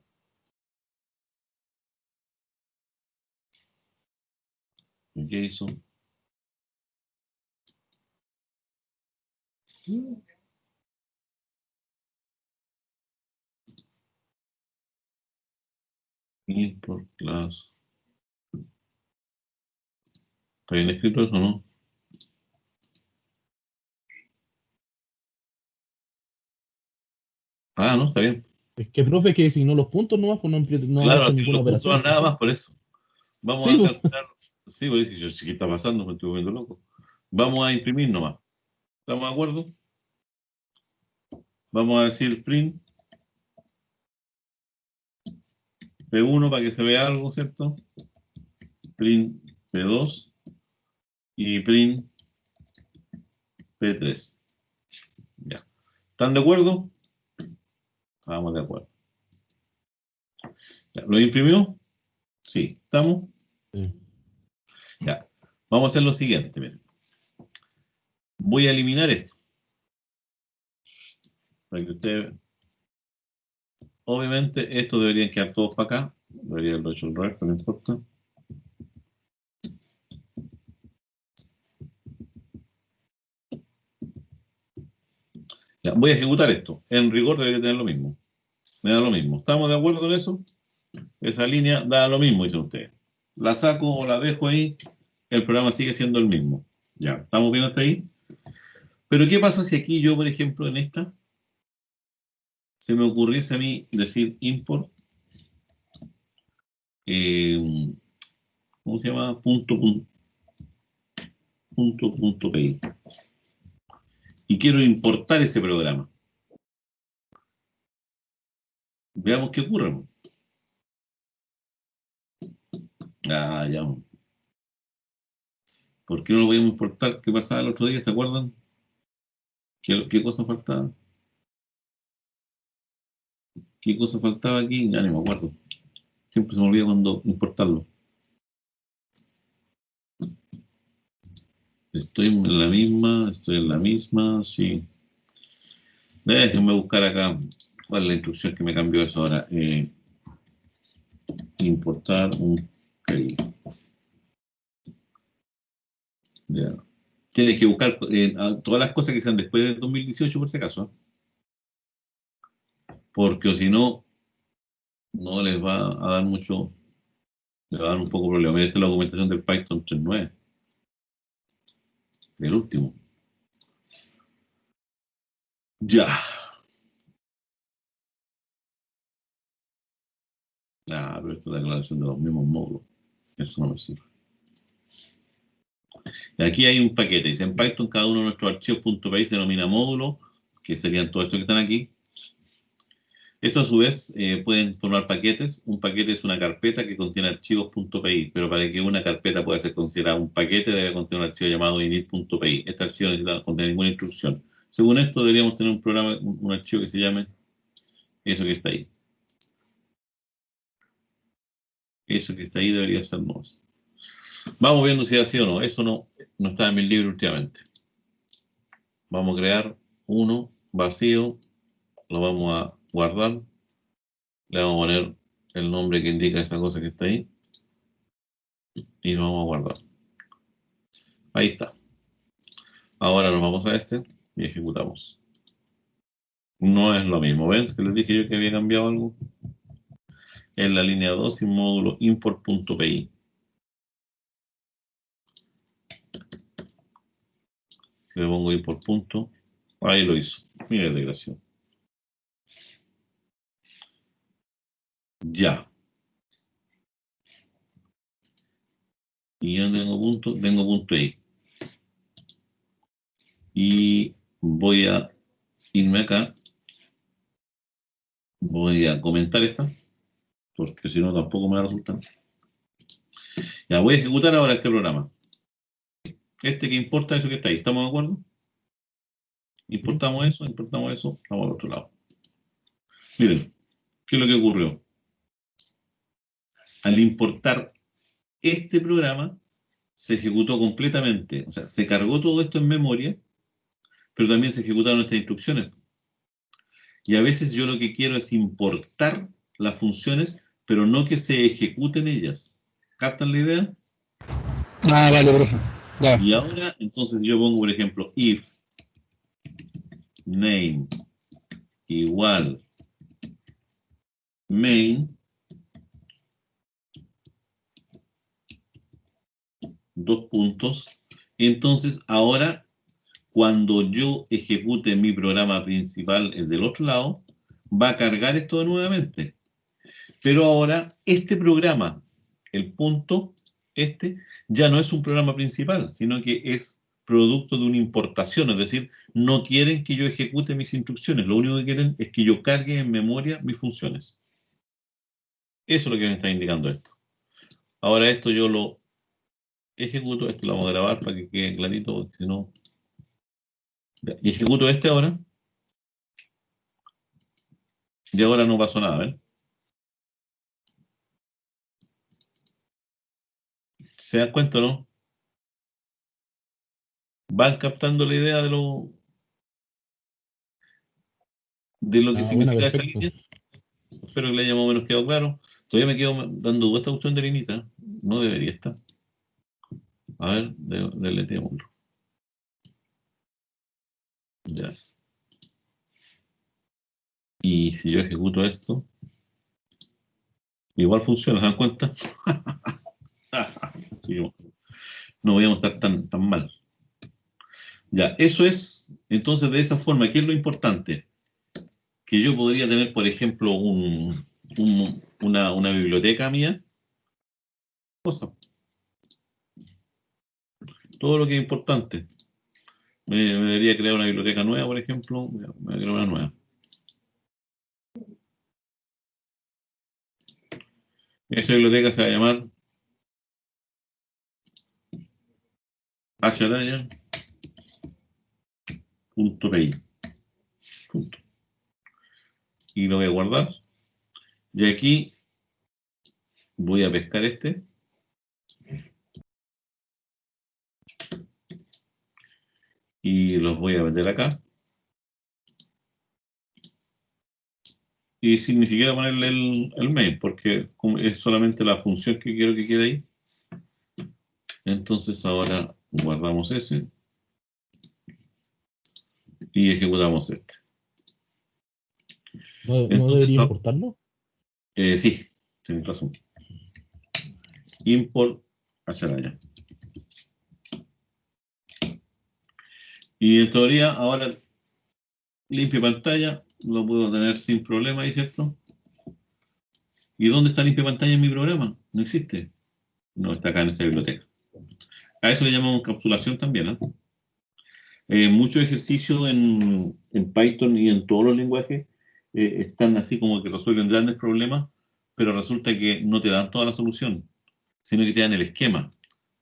¿Qué hizo? Import class. ¿Está bien escrito eso o no? No, está bien. Es que, profe, que si no los puntos nomás, pues no han Claro, hecho así ninguna los puntos operación. nada más por eso. Vamos Sí, a pues. calcular. Sí, porque yo, ¿qué está pasando? Me estoy volviendo loco. Vamos a imprimir nomás. ¿Estamos de acuerdo? Vamos a decir print P1 para que se vea algo, ¿cierto? Print P2 y print P3. Ya. ¿Están de acuerdo? Estamos de acuerdo. Ya. ¿Lo imprimió? Sí. ¿Estamos? Sí. Ya. Vamos a hacer lo siguiente, miren. Voy a eliminar esto. Para que ustedes... Obviamente, estos deberían quedar todos para acá. Debería haberlo hecho el revés, pero no importa. Ya, voy a ejecutar esto. En rigor debería tener lo mismo. Me da lo mismo. ¿Estamos de acuerdo en eso? Esa línea da lo mismo, dicen ustedes. La saco o la dejo ahí, el programa sigue siendo el mismo. Ya, ¿estamos bien hasta ahí? Pero ¿qué pasa si aquí yo, por ejemplo, en esta, se me ocurriese a mí decir import, ¿cómo se llama? .pi. Y quiero importar ese programa. Veamos qué ocurre. Ya. ¿Por qué no lo podemos importar? ¿Qué pasaba el otro día? ¿Se acuerdan? ¿Qué cosa faltaba? ¿Qué cosa faltaba aquí? Ya no me acuerdo. Siempre se me olvida cuando importarlo. Estoy en la misma, sí. Déjenme buscar acá cuál es la instrucción que me cambió eso ahora. Importar un KI. Ya. Tienes que buscar todas las cosas que sean después del 2018 por si acaso. Porque si no, no les va a dar mucho, les va a dar un poco problema. Mira, esta es la documentación del Python 3.9, el último. Ya. Pero esta es la declaración de los mismos módulos. Eso no me sirve. Y aquí hay un paquete. Dice, en Python cada uno de nuestros archivos .py se denomina módulo, que serían todos estos que están aquí. Esto a su vez pueden formar paquetes. Un paquete es una carpeta que contiene archivos .py, pero para que una carpeta pueda ser considerada un paquete debe contener un archivo llamado init.py. Este archivo no necesita contener ninguna instrucción. Según esto deberíamos tener un programa, un archivo que se llame eso que está ahí. Eso que está ahí debería ser NOS. Vamos viendo si es así o no. Eso no está en mi libro últimamente. Vamos a crear uno vacío. Lo vamos a guardar. Le vamos a poner el nombre que indica esa cosa que está ahí. Y lo vamos a guardar. Ahí está. Ahora nos vamos a este y ejecutamos. No es lo mismo. ¿Ven? Que les dije yo que había cambiado algo. En la línea 2 sin módulo import.py. Si le pongo import. Ahí lo hizo. Mira la integración. Ya. Y yo tengo punto ahí. Y voy a irme acá. Voy a comentar esta, porque si no tampoco me va a resultar. Ya, voy a ejecutar ahora este programa. Este que importa eso que está ahí. ¿Estamos de acuerdo? Importamos eso, vamos al otro lado. Miren, ¿qué es lo que ocurrió? Al importar este programa, se ejecutó completamente. O sea, se cargó todo esto en memoria, pero también se ejecutaron estas instrucciones. Y a veces yo lo que quiero es importar las funciones, pero no que se ejecuten ellas. ¿Captan la idea? Ah, vale, profe. Ya. Y ahora, entonces yo pongo, por ejemplo, if name igual main, dos puntos. Entonces, ahora, cuando yo ejecute mi programa principal, el del otro lado, va a cargar esto nuevamente. Pero ahora, este programa, el punto, ya no es un programa principal, sino que es producto de una importación. Es decir, no quieren que yo ejecute mis instrucciones. Lo único que quieren es que yo cargue en memoria mis funciones. Eso es lo que me está indicando esto. Ahora esto yo lo ejecuto, esto lo vamos a grabar para que quede clarito, porque si no... Y ejecuto este ahora. Y ahora no pasó nada, ¿ven? ¿Se dan cuenta o no? ¿Van captando la idea de lo que Bueno, significa esa perfecto. línea? Espero que le haya más o menos quedado claro. Todavía me quedo dando vuelta a cuestión de linita. No debería estar. A ver, deleteémoslo. Ya. Y si yo ejecuto esto, igual funciona, ¿se dan cuenta? No voy a estar tan mal. Ya, eso es, entonces, de esa forma, ¿qué es lo importante? Que yo podría tener, por ejemplo, una biblioteca mía, cosa, todo lo que es importante. Me debería crear una biblioteca nueva, por ejemplo, me voy a crear una nueva. Esa biblioteca se va a llamar hasharaya.py. Y lo voy a guardar. Y aquí voy a pescar este. Y los voy a meter acá. Y sin ni siquiera ponerle el main, porque es solamente la función que quiero que quede ahí. Entonces ahora guardamos ese. Y ejecutamos este. ¿No Entonces, debería importarlo? Sí, tienes razón. Import hasharaya. Y en teoría, ahora limpia pantalla, lo puedo tener sin problema ahí, ¿cierto? ¿Y dónde está limpia pantalla en mi programa? No existe. No está acá en esta biblioteca. A eso le llamamos encapsulación también, ¿eh? Muchos ejercicios en Python y en todos los lenguajes están así como que resuelven grandes problemas, pero resulta que no te dan toda la solución, sino que te dan el esquema,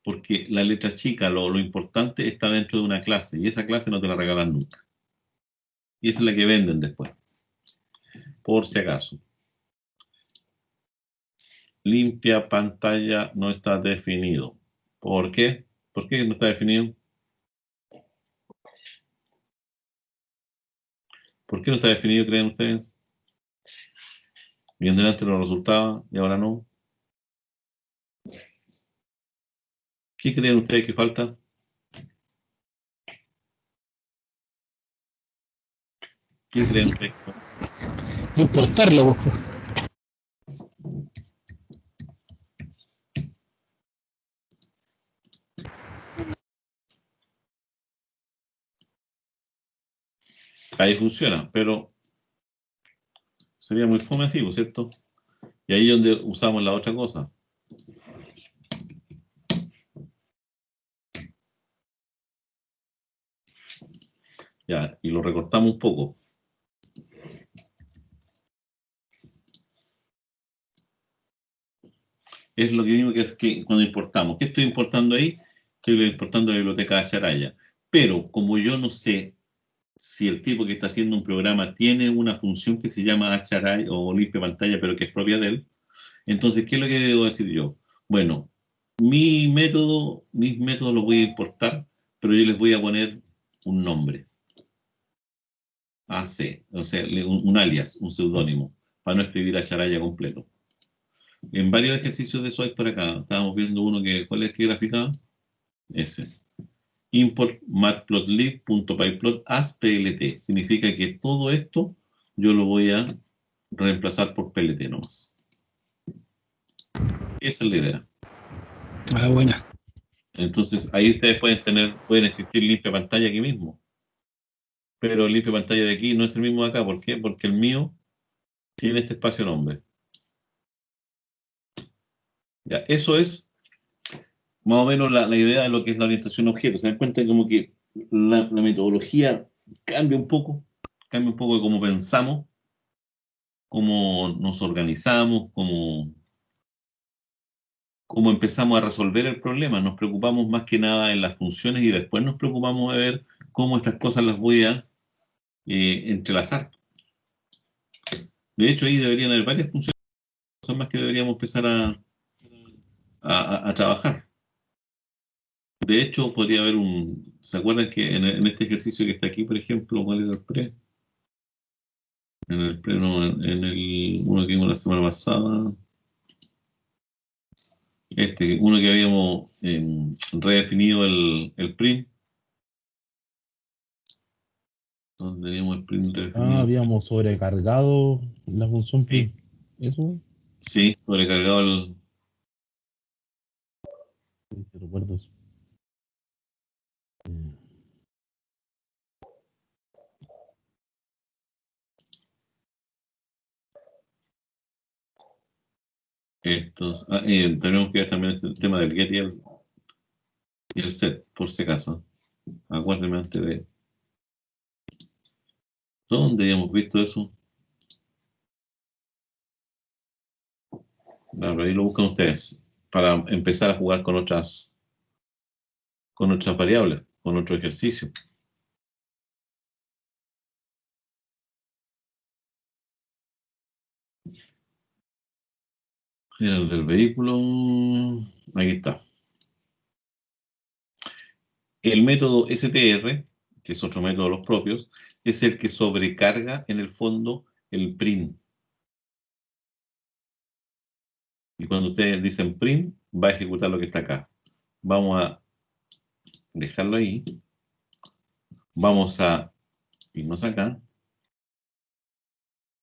porque la letra chica, lo importante está dentro de una clase, y esa clase no te la regalan nunca. Y esa es la que venden después, por si acaso. Limpia pantalla no está definido. ¿Por qué? ¿Por qué no está definido? ¿Por qué no está definido, creen ustedes? Bien delante no resultaba y ahora no. ¿Qué creen ustedes que falta? ¿Qué creen ustedes que falta? Importarlo, pues. Ahí funciona, pero sería muy fome así, ¿cierto? Y ahí es donde usamos la otra cosa. Ya, y lo recortamos un poco. Es lo que mismo que, es que cuando importamos. ¿Qué estoy importando ahí? Estoy importando la biblioteca de Acharaya. Pero como yo no sé si el tipo que está haciendo un programa tiene una función que se llama Acharaya o limpia pantalla, pero que es propia de él, entonces, ¿qué es lo que debo decir yo? Bueno, mis métodos los voy a importar, pero yo les voy a poner un nombre. AC, o sea, un alias, un seudónimo, para no escribir Acharaya completo. En varios ejercicios de eso hay por acá. Estábamos viendo uno que, ¿cuál es que graficaba? Ese. Import matplotlib.pyplot as plt. Significa que todo esto yo lo voy a reemplazar por plt nomás. Esa es la idea. Ah, buena. Entonces, ahí ustedes pueden existir limpia pantalla aquí mismo. Pero el limpia pantalla de aquí no es el mismo de acá. ¿Por qué? Porque el mío tiene este espacio nombre. Ya, eso es más o menos la idea de lo que es la orientación a objetos. Se dan cuenta como que la metodología cambia un poco de cómo pensamos, cómo nos organizamos, cómo empezamos a resolver el problema. Nos preocupamos más que nada en las funciones y después nos preocupamos de ver cómo estas cosas las voy a entrelazar. De hecho, ahí deberían haber varias funciones más que deberíamos empezar a trabajar. De hecho, podría haber ¿se acuerdan que en este ejercicio que está aquí, por ejemplo, cuál era el pre? En el pre, no, en el uno que vimos la semana pasada, uno que habíamos redefinido el print, donde teníamos el print Ah, redefinido. habíamos sobrecargado la función Sí, print. ¿Eso? sí, sobrecargado el. Sí, sí, recuerdo eso. Mm. Tenemos que ver también el tema del get y el set, por si acaso. Acuérdenme antes de. ¿Dónde habíamos visto eso? Claro, ahí lo buscan ustedes para empezar a jugar con otras variables, con otro ejercicio. Mira, el del vehículo, aquí está. El método str, que es otro método de los propios, es el que sobrecarga en el fondo el print. Y cuando ustedes dicen print, va a ejecutar lo que está acá. Vamos a dejarlo ahí. Vamos a irnos acá.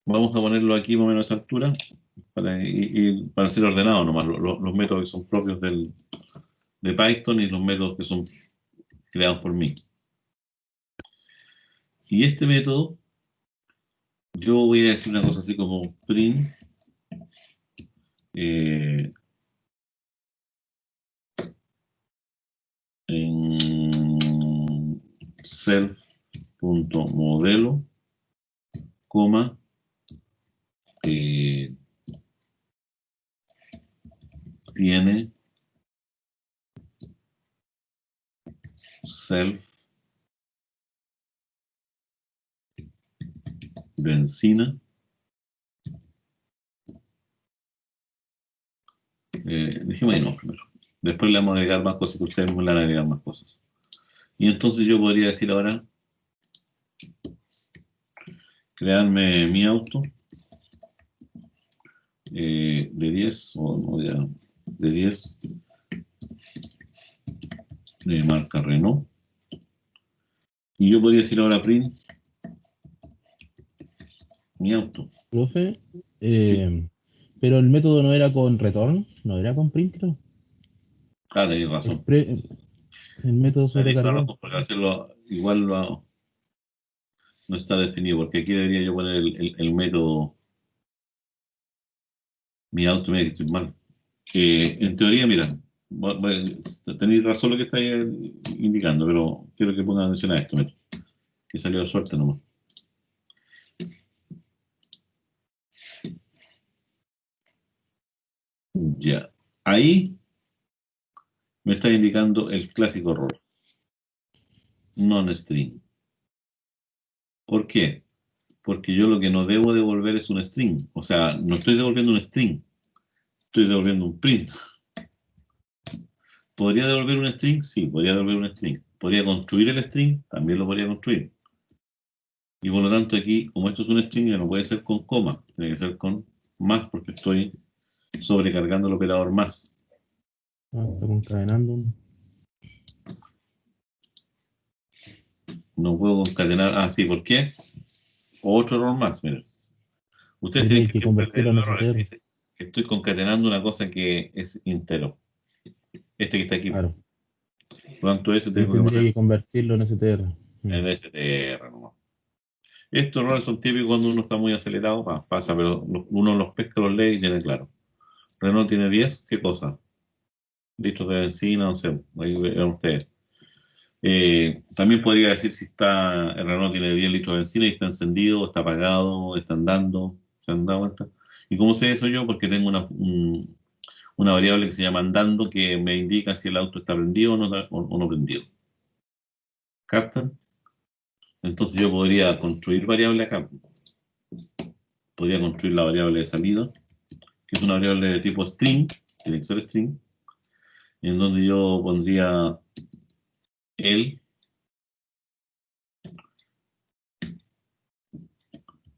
Vamos a ponerlo aquí más o menos a esa altura para ser ordenado nomás. Los métodos que son propios de Python y los métodos que son creados por mí. Y este método, yo voy a decir una cosa así como print self.modelo, coma, tiene self benzina. Dejemos ahí no primero. Después le vamos a agregar más cosas, que ustedes me van a agregar más cosas. Y entonces yo podría decir ahora, crearme mi auto de 10, o no, ya, de 10, de marca Renault. Y yo podría decir ahora print mi auto. Profe, pero el método no era con return, no era con print, creo. Ah, tenéis razón. El método Tenéis toda sobrecargado. razón, porque hacerlo igual no está definido, porque aquí debería yo poner el método mi auto, mira que estoy mal. En teoría, mira, tenéis razón lo que estáis indicando, pero quiero que pongan atención a esto, mira, que salió de suerte nomás. Ya, ahí me está indicando el clásico error, non-string. ¿Por qué? Porque yo lo que no debo devolver es un string, o sea, no estoy devolviendo un string, estoy devolviendo un print. ¿Podría devolver un string? Sí, podría devolver un string. ¿Podría construir el string? También lo podría construir. Y por lo tanto aquí, como esto es un string, ya no puede ser con coma, tiene que ser con más, porque estoy sobrecargando el operador más. Está concadenando. No puedo concatenar. Ah, sí, ¿por qué? Otro error más, miren. Ustedes Ahí tienen tienes que que siempre tener convertirlo en los errores. STR. Dice que estoy concatenando una cosa que es entero. Este que está aquí. Claro. Por lo tanto, ese Ahí tengo que tendría poner que convertirlo en STR. en STR nomás. Estos errores son típicos cuando uno está muy acelerado, pasa, pero uno los pesca, los lee y tiene claro. Renault tiene 10, ¿qué cosa? Litros de benzina, no sé, ahí vean ustedes. También podría decir si está, el Renault tiene 10 litros de benzina y está encendido, está apagado, está andando, se han dado cuenta. ¿Y cómo sé eso yo? Porque tengo una variable que se llama andando que me indica si el auto está prendido o no prendido. ¿Captan? Entonces yo podría construir variable acá. Podría construir la variable de salida, que es una variable de tipo string, tiene que ser string, en donde yo pondría el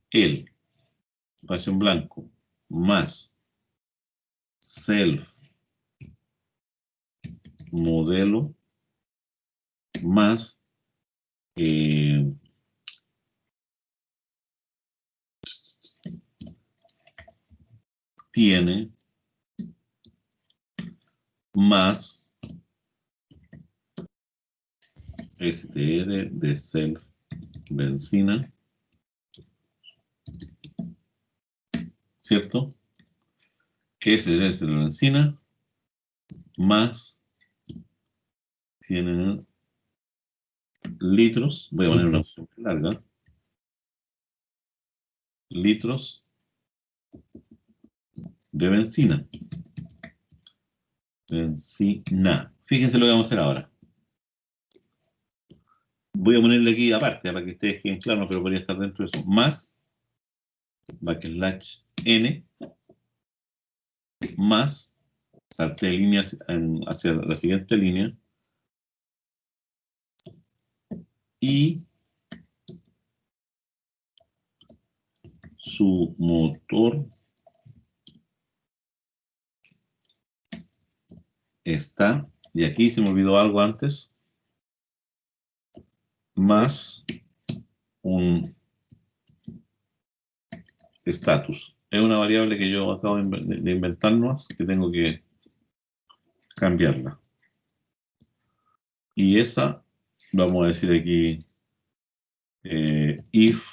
espacio en blanco, más self modelo, más tiene, más STR de self benzina, ¿cierto? STR de self benzina, más tiene litros, voy a poner una opción larga, litros de benzina. Benzina. Fíjense lo que vamos a hacer ahora. Voy a ponerle aquí aparte para que ustedes queden claros, pero podría estar dentro de eso. Más backslash n más salté líneas hacia la siguiente línea y su motor está, y aquí se me olvidó algo antes, más un status. Es una variable que yo acabo de inventarnos, que tengo que cambiarla. Y esa, vamos a decir aquí, if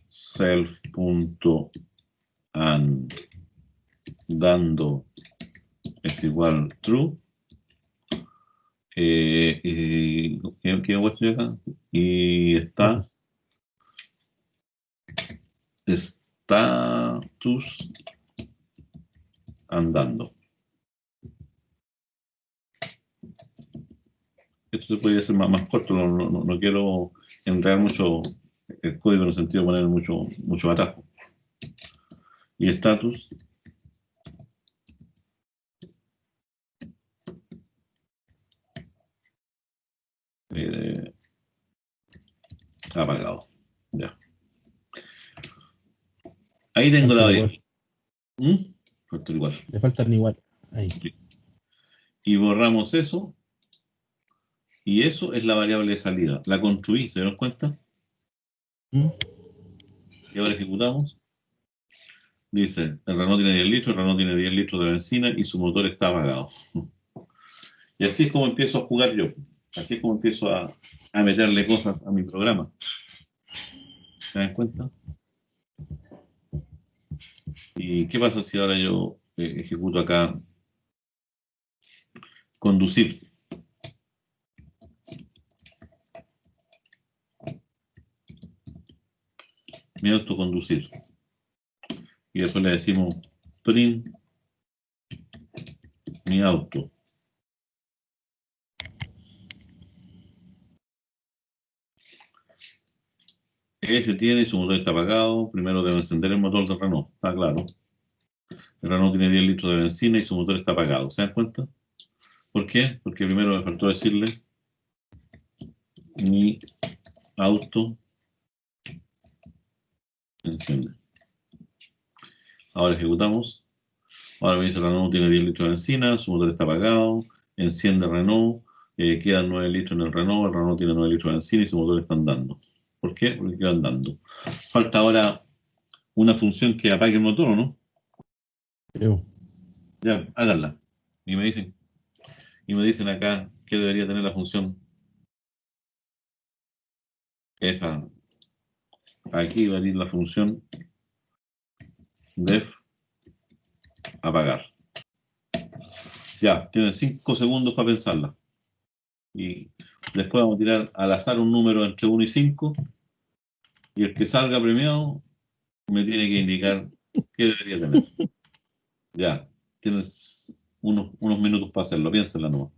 self.andando es igual true, ¿Qué muestro yo acá? Y está status andando. Esto se podría hacer más corto, no quiero enredar mucho el código en el sentido de poner mucho atajo. Y status apagado. Ya. Ahí tengo la variable. Falta igual. Le faltan igual. Ahí. Y borramos eso. Y eso es la variable de salida. La construí, ¿se dieron cuenta? ¿Mm? Y ahora ejecutamos. Dice, el Renault tiene 10 litros, el Renault tiene 10 litros de benzina y su motor está apagado. Y así es como empiezo a jugar yo. Así es como empiezo a meterle cosas a mi programa. ¿Se dan cuenta? ¿Y qué pasa si ahora yo ejecuto acá conducir? Mi autoconducir. Y después le decimos print mi auto. Ese tiene, su motor está apagado. Primero debe encender el motor del Renault. Está claro. El Renault tiene 10 litros de benzina y su motor está apagado. ¿Se dan cuenta? ¿Por qué? Porque primero me faltó decirle mi auto enciende. Ahora ejecutamos. Ahora me dice Renault tiene 10 litros de benzina, su motor está apagado, enciende Renault, quedan 9 litros en el Renault tiene 9 litros de benzina y su motor está andando. ¿Por qué? Porque queda andando. Falta ahora una función que apague el motor, ¿o no? Creo. Ya, háganla. Y me dicen acá que debería tener la función esa. Aquí va a ir la función def apagar. Ya, tienen 5 segundos para pensarla. Y después vamos a tirar al azar un número entre 1 y 5. Y el que salga premiado me tiene que indicar qué debería tener. Ya, tienes unos minutos para hacerlo, piénsala nomás.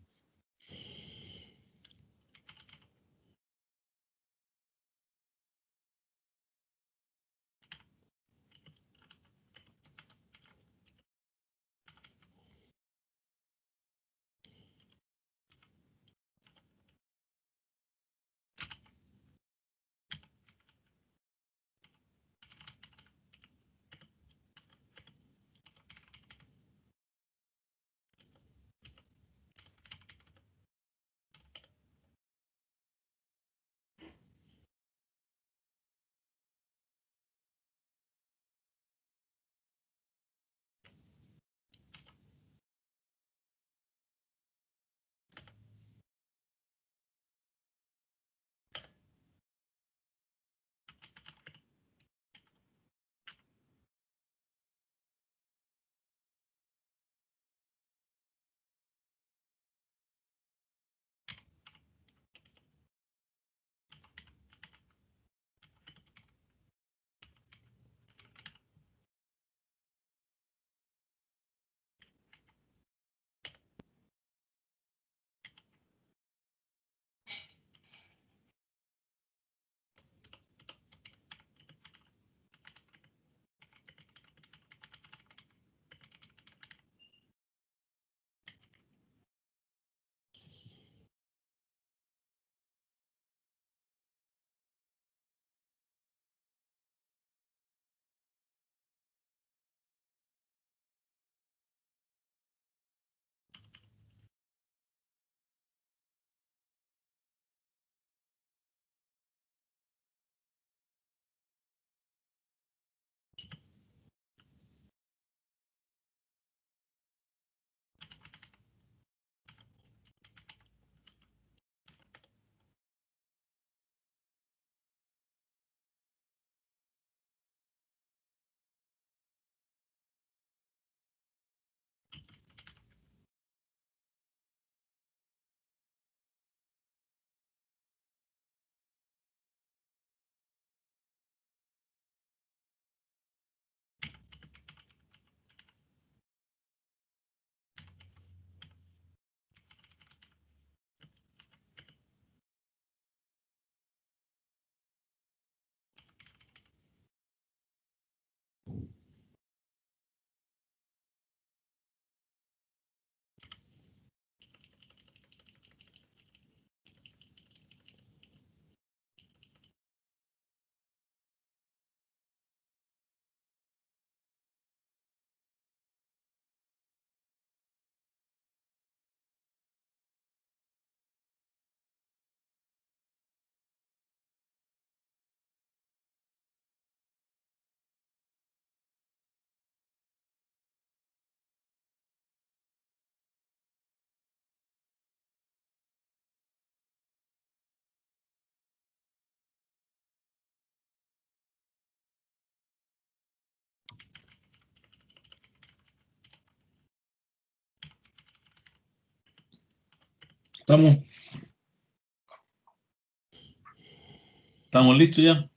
¿Estamos listos ya?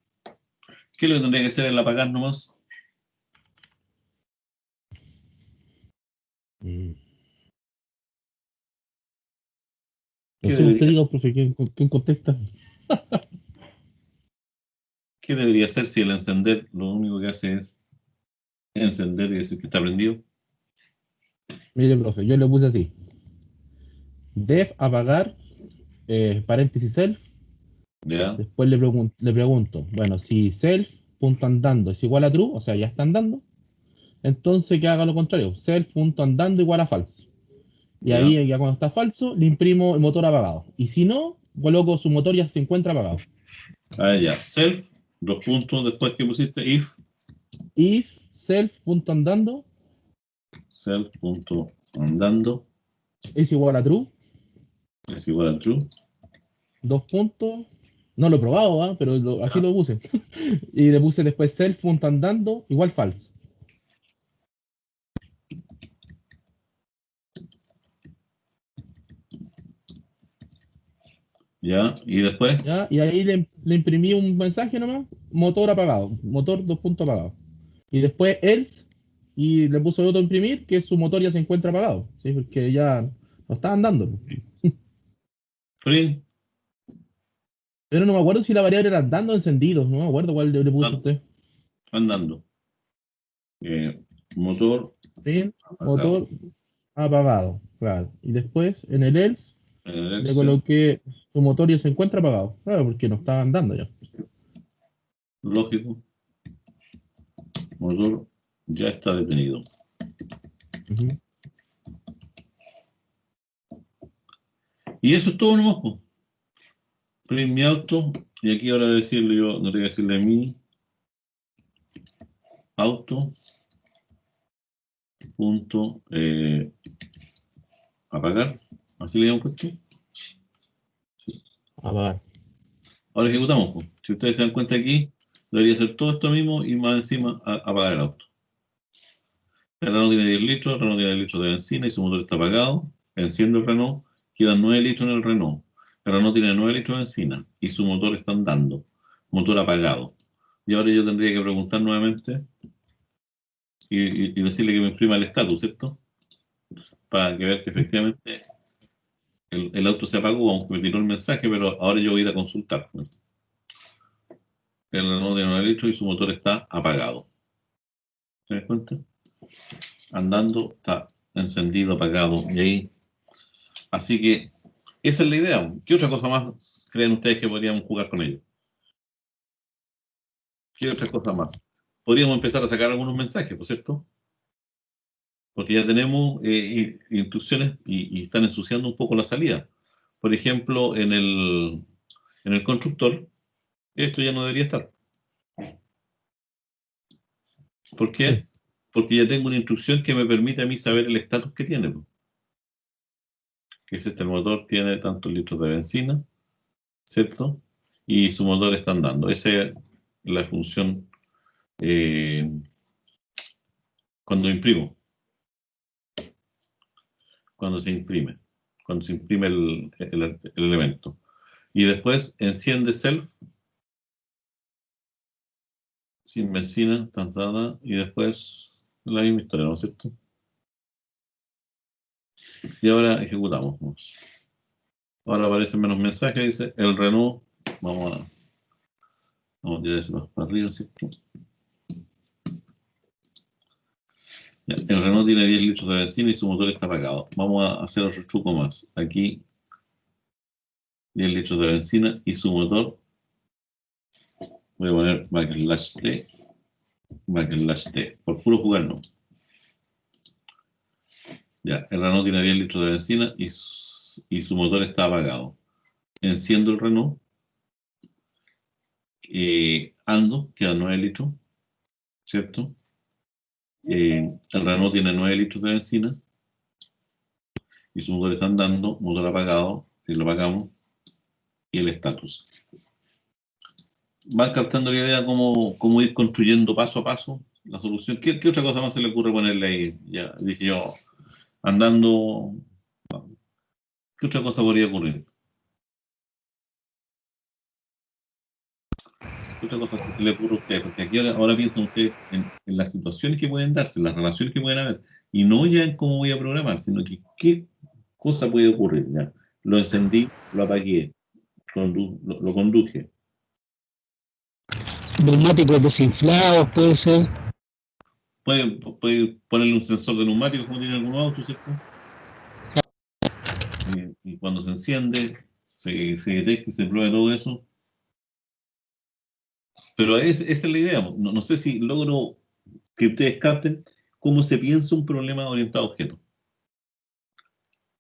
¿Qué es lo que tendría que hacer? El apagar nomás. No ¿Qué sé, usted debería, diga, profe, ¿quién contesta? qué debería hacer si el encender lo único que hace es encender y decir que está prendido? Mire, profe, yo le puse así. Def apagar, paréntesis self. ¿Ya? Después le pregunto, bueno, si self punto andando es igual a true, o sea, ya está andando, entonces que haga lo contrario, self punto andando igual a falso. Y ¿Ya? ahí ya cuando está falso, le imprimo el motor apagado. Y si no, coloco su motor ya se encuentra apagado. Ah, ya. Self, dos puntos después que pusiste if, If self punto andando self punto andando es igual a true, es igual a true. dos puntos. No lo he probado, ¿ah? Pero así ¿Ya? lo puse. Y le puse después self punto andando igual falso. ¿Ya? Y después, ¿Ya? Y ahí le imprimí un mensaje nomás, motor apagado, motor dos puntos apagado. Y después else, y le puso otro imprimir, que su motor ya se encuentra apagado, ¿sí? Porque ya no está andando. print, Pero no me acuerdo si la variable era andando o encendido, no me acuerdo cuál le puso usted. andando. Motor ¿Sí? apagado. Motor apagado, claro. Y después en el else En el le Excel, coloqué su motor ya se encuentra apagado, claro, porque no estaba andando ya. lógico, motor ya está detenido. Ujú. Y eso es todo nomás, po. Print mi auto, y aquí ahora decirle yo, no tengo que decirle mi auto punto apagar, así le llamo puesto. Apagar. Ahora ejecutamos, po. Si ustedes se dan cuenta aquí, debería hacer todo esto mismo y más encima apagar el auto. El Renault tiene 10 litros, el Renault tiene 10 litros de benzina y su motor está apagado. Enciendo el Renault, quedan 9 litros en el Renault. El Renault tiene 9 litros de benzina y su motor está andando, motor apagado. Y ahora yo tendría que preguntar nuevamente y decirle que me imprima el estatus, ¿cierto? Para que ver que efectivamente el auto se apagó, aunque me tiró el mensaje, pero ahora yo voy a ir a consultar. El Renault tiene 9 litros y su motor está apagado. ¿Se dan cuenta? Andando, está encendido, apagado. Y ahí. Así que esa es la idea. ¿Qué otra cosa más creen ustedes que podríamos jugar con ellos? ¿Qué otra cosa más? Podríamos empezar a sacar algunos mensajes, ¿por cierto? Porque ya tenemos instrucciones y están ensuciando un poco la salida. Por ejemplo, en el constructor, esto ya no debería estar. ¿Por Sí. qué? Porque ya tengo una instrucción que me permite a mí saber el estatus que tiene. Que es este, el motor tiene tantos litros de benzina, ¿cierto? Y su motor está andando. Esa es la función eh, cuando imprimo, cuando se imprime, cuando se imprime el elemento. Y después enciende self, sin benzina, tantada, y después la misma historia, ¿no es cierto? Y ahora ejecutamos. Ahora aparecen menos mensajes, dice el Renault, vamos a tirar eso para arriba, ¿cierto? Ya, el Renault tiene 10 litros de benzina y su motor está apagado. Vamos a hacer otro truco más. Aquí 10 litros de benzina y su motor. Voy a poner backslash T, por puro jugar no. Ya, el Renault tiene 10 litros de benzina y su motor está apagado. Enciendo el Renault, ando, quedan 9 litros, ¿cierto? El Renault tiene 9 litros de benzina y su motor está andando, motor apagado, y lo apagamos, y el estatus. Van captando la idea cómo ir construyendo paso a paso la solución. ¿Qué otra cosa más se le ocurre ponerle ahí? Ya dije yo, andando, ¿Qué otra cosa podría ocurrir? ¿Qué otra cosa se le ocurre a ustedes? Porque aquí ahora piensan ustedes en las situaciones que pueden darse, en las relaciones que pueden haber, y no ya en cómo voy a programar, sino que qué cosa puede ocurrir. ¿Ya? Lo encendí, lo apagué, lo conduje. Neumáticos desinflados, puede ser. Puede ponerle un sensor de neumáticos como tiene algunos autos, ¿cierto? Y cuando se enciende, se detecta y se prueba todo eso. Pero esa es la idea. No sé si logro que ustedes capten cómo se piensa un problema orientado a objetos.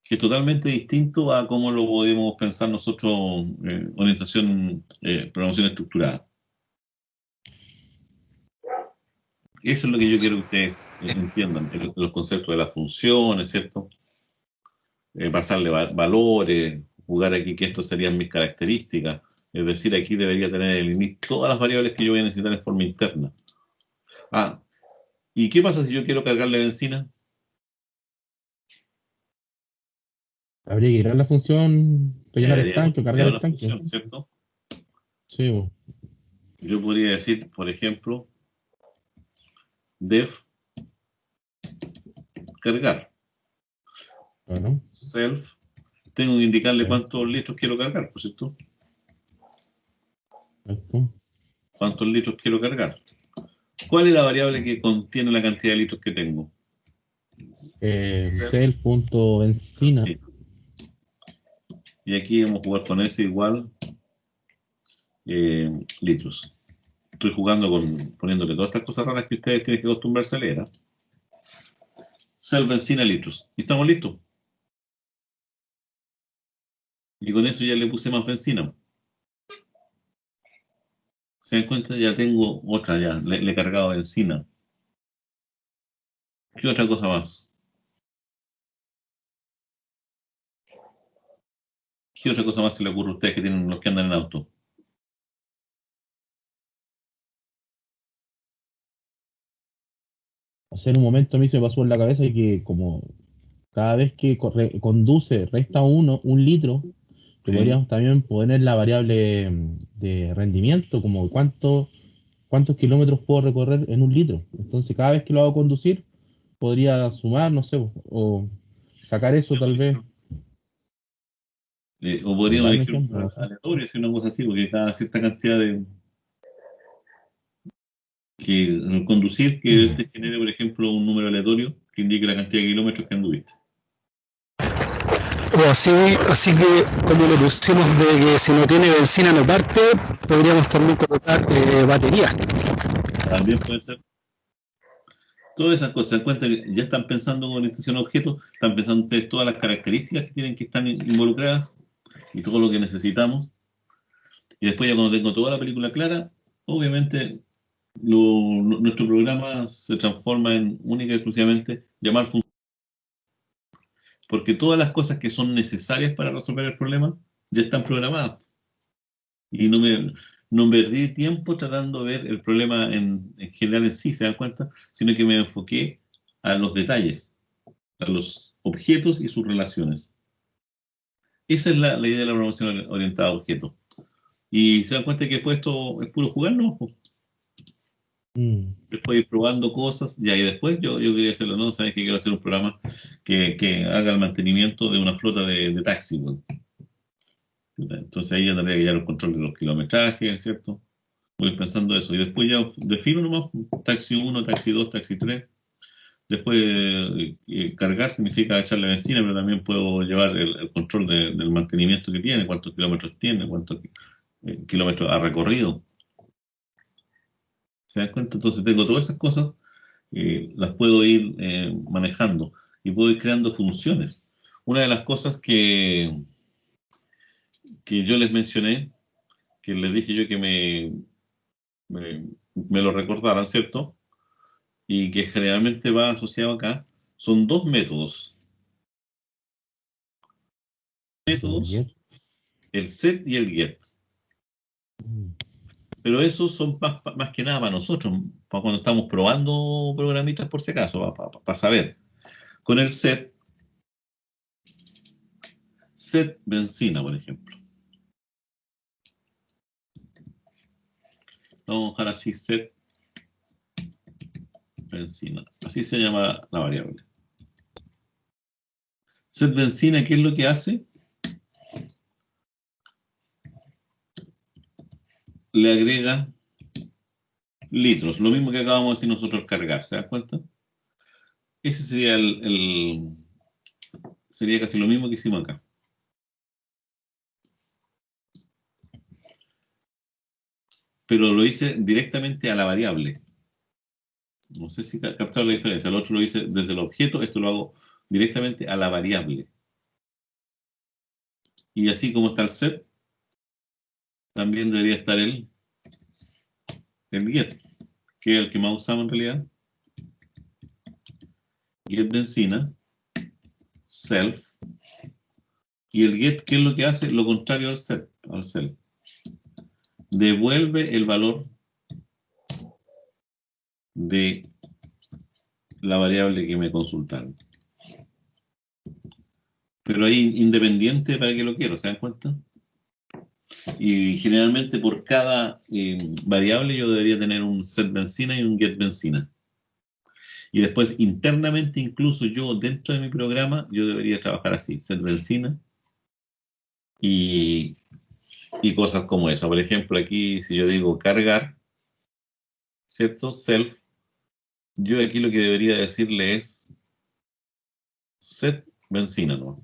Que es totalmente distinto a cómo lo podemos pensar nosotros, orientación, programación estructurada. Eso es lo que yo quiero que ustedes entiendan, los conceptos de las funciones, ¿cierto? Pasarle valores, jugar aquí que estas serían mis características, es decir, aquí debería tener el init todas las variables que yo voy a necesitar en forma interna. Ah, ¿y qué pasa si yo quiero cargarle benzina? Habría que crear la función, rellenar el Deberíamos tanque o cargar crear el una tanque. función, ¿cierto? Sí, bo. Yo podría decir, por ejemplo, def cargar, Bueno, self, tengo que indicarle sí, cuántos litros quiero cargar, ¿por cierto? perfecto. ¿Cuántos litros quiero cargar? ¿Cuál es la variable que contiene la cantidad de litros que tengo? Self, Cell.benzina. sí. Y aquí vamos a jugar con ese igual litros. Estoy jugando poniéndole todas estas cosas raras que ustedes tienen que acostumbrarse a leer. ¿Eh? Self benzina litros. ¿Y estamos listos? Y con eso ya le puse más benzina. ¿Se dan cuenta? Ya tengo otra, ya. Le he cargado benzina. ¿Qué otra cosa más? ¿Qué otra cosa más se le ocurre a ustedes que tienen los que andan en auto? O sea, en un momento a mí se me pasó en la cabeza que como cada vez que conduce resta un litro, que Sí. podríamos también poner la variable de rendimiento, como cuántos kilómetros puedo recorrer en un litro. Entonces, cada vez que lo hago conducir, podría sumar, no sé, o sacar eso tal vez, O por podríamos dar un elegir un ejemplo, número no sé. aleatorio, si una cosa así, porque cada cierta cantidad de conducir que Mm. este genere, por ejemplo, un número aleatorio que indique la cantidad de kilómetros que anduviste. O así que como le pusimos de que si no tiene benzina no parte, podríamos también colocar batería. También puede ser. Todas esas cosas, se dan cuenta que ya están pensando en orientación a objetos, están pensando ustedes todas las características que tienen que estar involucradas y todo lo que necesitamos. Y después ya cuando tengo toda la película clara, obviamente nuestro programa se transforma en única y exclusivamente llamar función. Porque todas las cosas que son necesarias para resolver el problema ya están programadas. Y no me perdí tiempo tratando de ver el problema en general en sí, ¿se dan cuenta? Sino que me enfoqué a los detalles, a los objetos y sus relaciones. Esa es la idea de la programación orientada a objetos. Y se dan cuenta que después esto es puro jugar, ¿no? Mm. Después ir probando cosas, ya, y después yo quería hacerlo, ¿no? Sabes que quiero hacer un programa que haga el mantenimiento de una flota de taxis, ¿no? Entonces ahí ya tendría que llevar el control de los kilometrajes, ¿cierto? Voy pensando eso. Y después ya defino nomás taxi 1, taxi 2, taxi 3. Después cargar significa echarle benzina, pero también puedo llevar el control del mantenimiento que tiene, cuántos kilómetros tiene, cuántos kilómetros ha recorrido. ¿Se dan cuenta? Entonces tengo todas esas cosas, las puedo ir manejando y puedo ir creando funciones. Una de las cosas que yo les mencioné, que les dije yo que me lo recordaran, ¿cierto? Y que generalmente va asociado acá, son dos métodos. Métodos, el set y el get. Mm. Pero esos son más que nada para nosotros, para cuando estamos probando programitas por si acaso, para saber. Con el set set benzina, por ejemplo. Vamos a dejar así set benzina. Así se llama la variable. Set benzina, ¿qué es lo que hace? Le agrega litros, lo mismo que acabamos de decir nosotros cargar, ¿se dan cuenta? Ese sería sería casi lo mismo que hicimos acá. Pero lo hice directamente a la variable. No sé si captaron la diferencia. El otro lo hice desde el objeto, esto lo hago directamente a la variable. Y así como está el set, también debería estar el get, que es el que más usamos en realidad. Get benzina, self. Y el get, ¿qué es lo que hace? Lo contrario al set, al self. Devuelve el valor de la variable que me consultaron. Pero ahí independiente para que lo quiero, ¿se dan cuenta? Y generalmente por cada variable yo debería tener un set benzina y un get benzina. Y después internamente, incluso yo dentro de mi programa, yo debería trabajar así, set benzina y cosas como esa. Por ejemplo, aquí si yo digo cargar, ¿cierto? Self, yo aquí lo que debería decirle es set benzina, ¿no?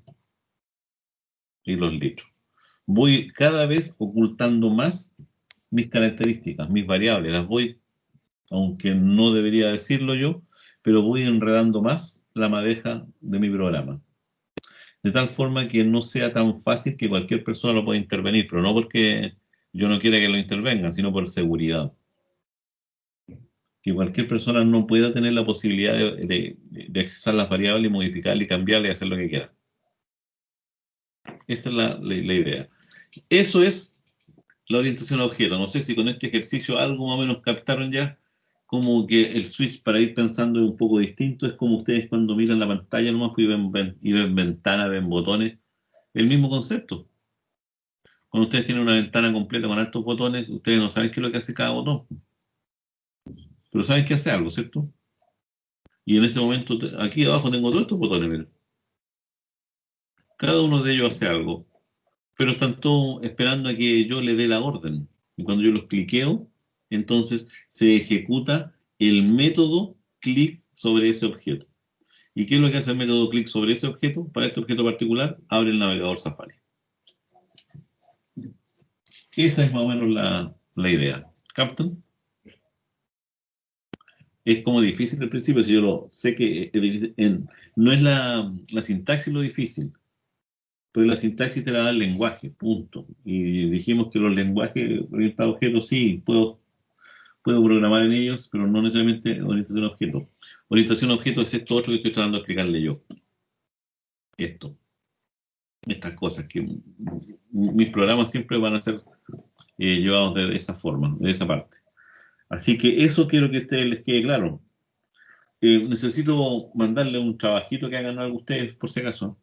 Y los litros. Voy cada vez ocultando más mis características, mis variables, las voy, aunque no debería decirlo yo, pero voy enredando más la madeja de mi programa. De tal forma que no sea tan fácil que cualquier persona lo pueda intervenir, pero no porque yo no quiera que lo intervengan, sino por seguridad. Que cualquier persona no pueda tener la posibilidad de accesar las variables, modificarlas y cambiarlas y hacer lo que quiera. Esa es la idea. Eso es la orientación a objeto. No sé si con este ejercicio algo más o menos captaron ya, como que el switch para ir pensando es un poco distinto. Es como ustedes cuando miran la pantalla nomás y ven ventanas, ven botones. El mismo concepto. Cuando ustedes tienen una ventana completa con altos botones, ustedes no saben qué es lo que hace cada botón. Pero saben que hace algo, ¿cierto? Y en este momento, aquí abajo tengo todos estos botones, miren. Cada uno de ellos hace algo. Pero están todos esperando a que yo le dé la orden. Y cuando yo los cliqueo, entonces se ejecuta el método clic sobre ese objeto. ¿Y qué es lo que hace el método clic sobre ese objeto? Para este objeto particular, abre el navegador Safari. Esa es más o menos la idea. ¿Captan? Es como difícil al principio, si yo lo sé que no es la sintaxis lo difícil, pero la sintaxis te la da el lenguaje, punto. Y dijimos que los lenguajes orientados a objetos sí, puedo programar en ellos, pero no necesariamente orientación a objetos. Orientación a objetos es esto otro que estoy tratando de explicarle yo. Estas cosas que mis programas siempre van a ser llevados de esa forma, de esa parte. Así que eso quiero que a ustedes les quede claro. Necesito mandarle un trabajito que hagan algo ustedes, por si acaso.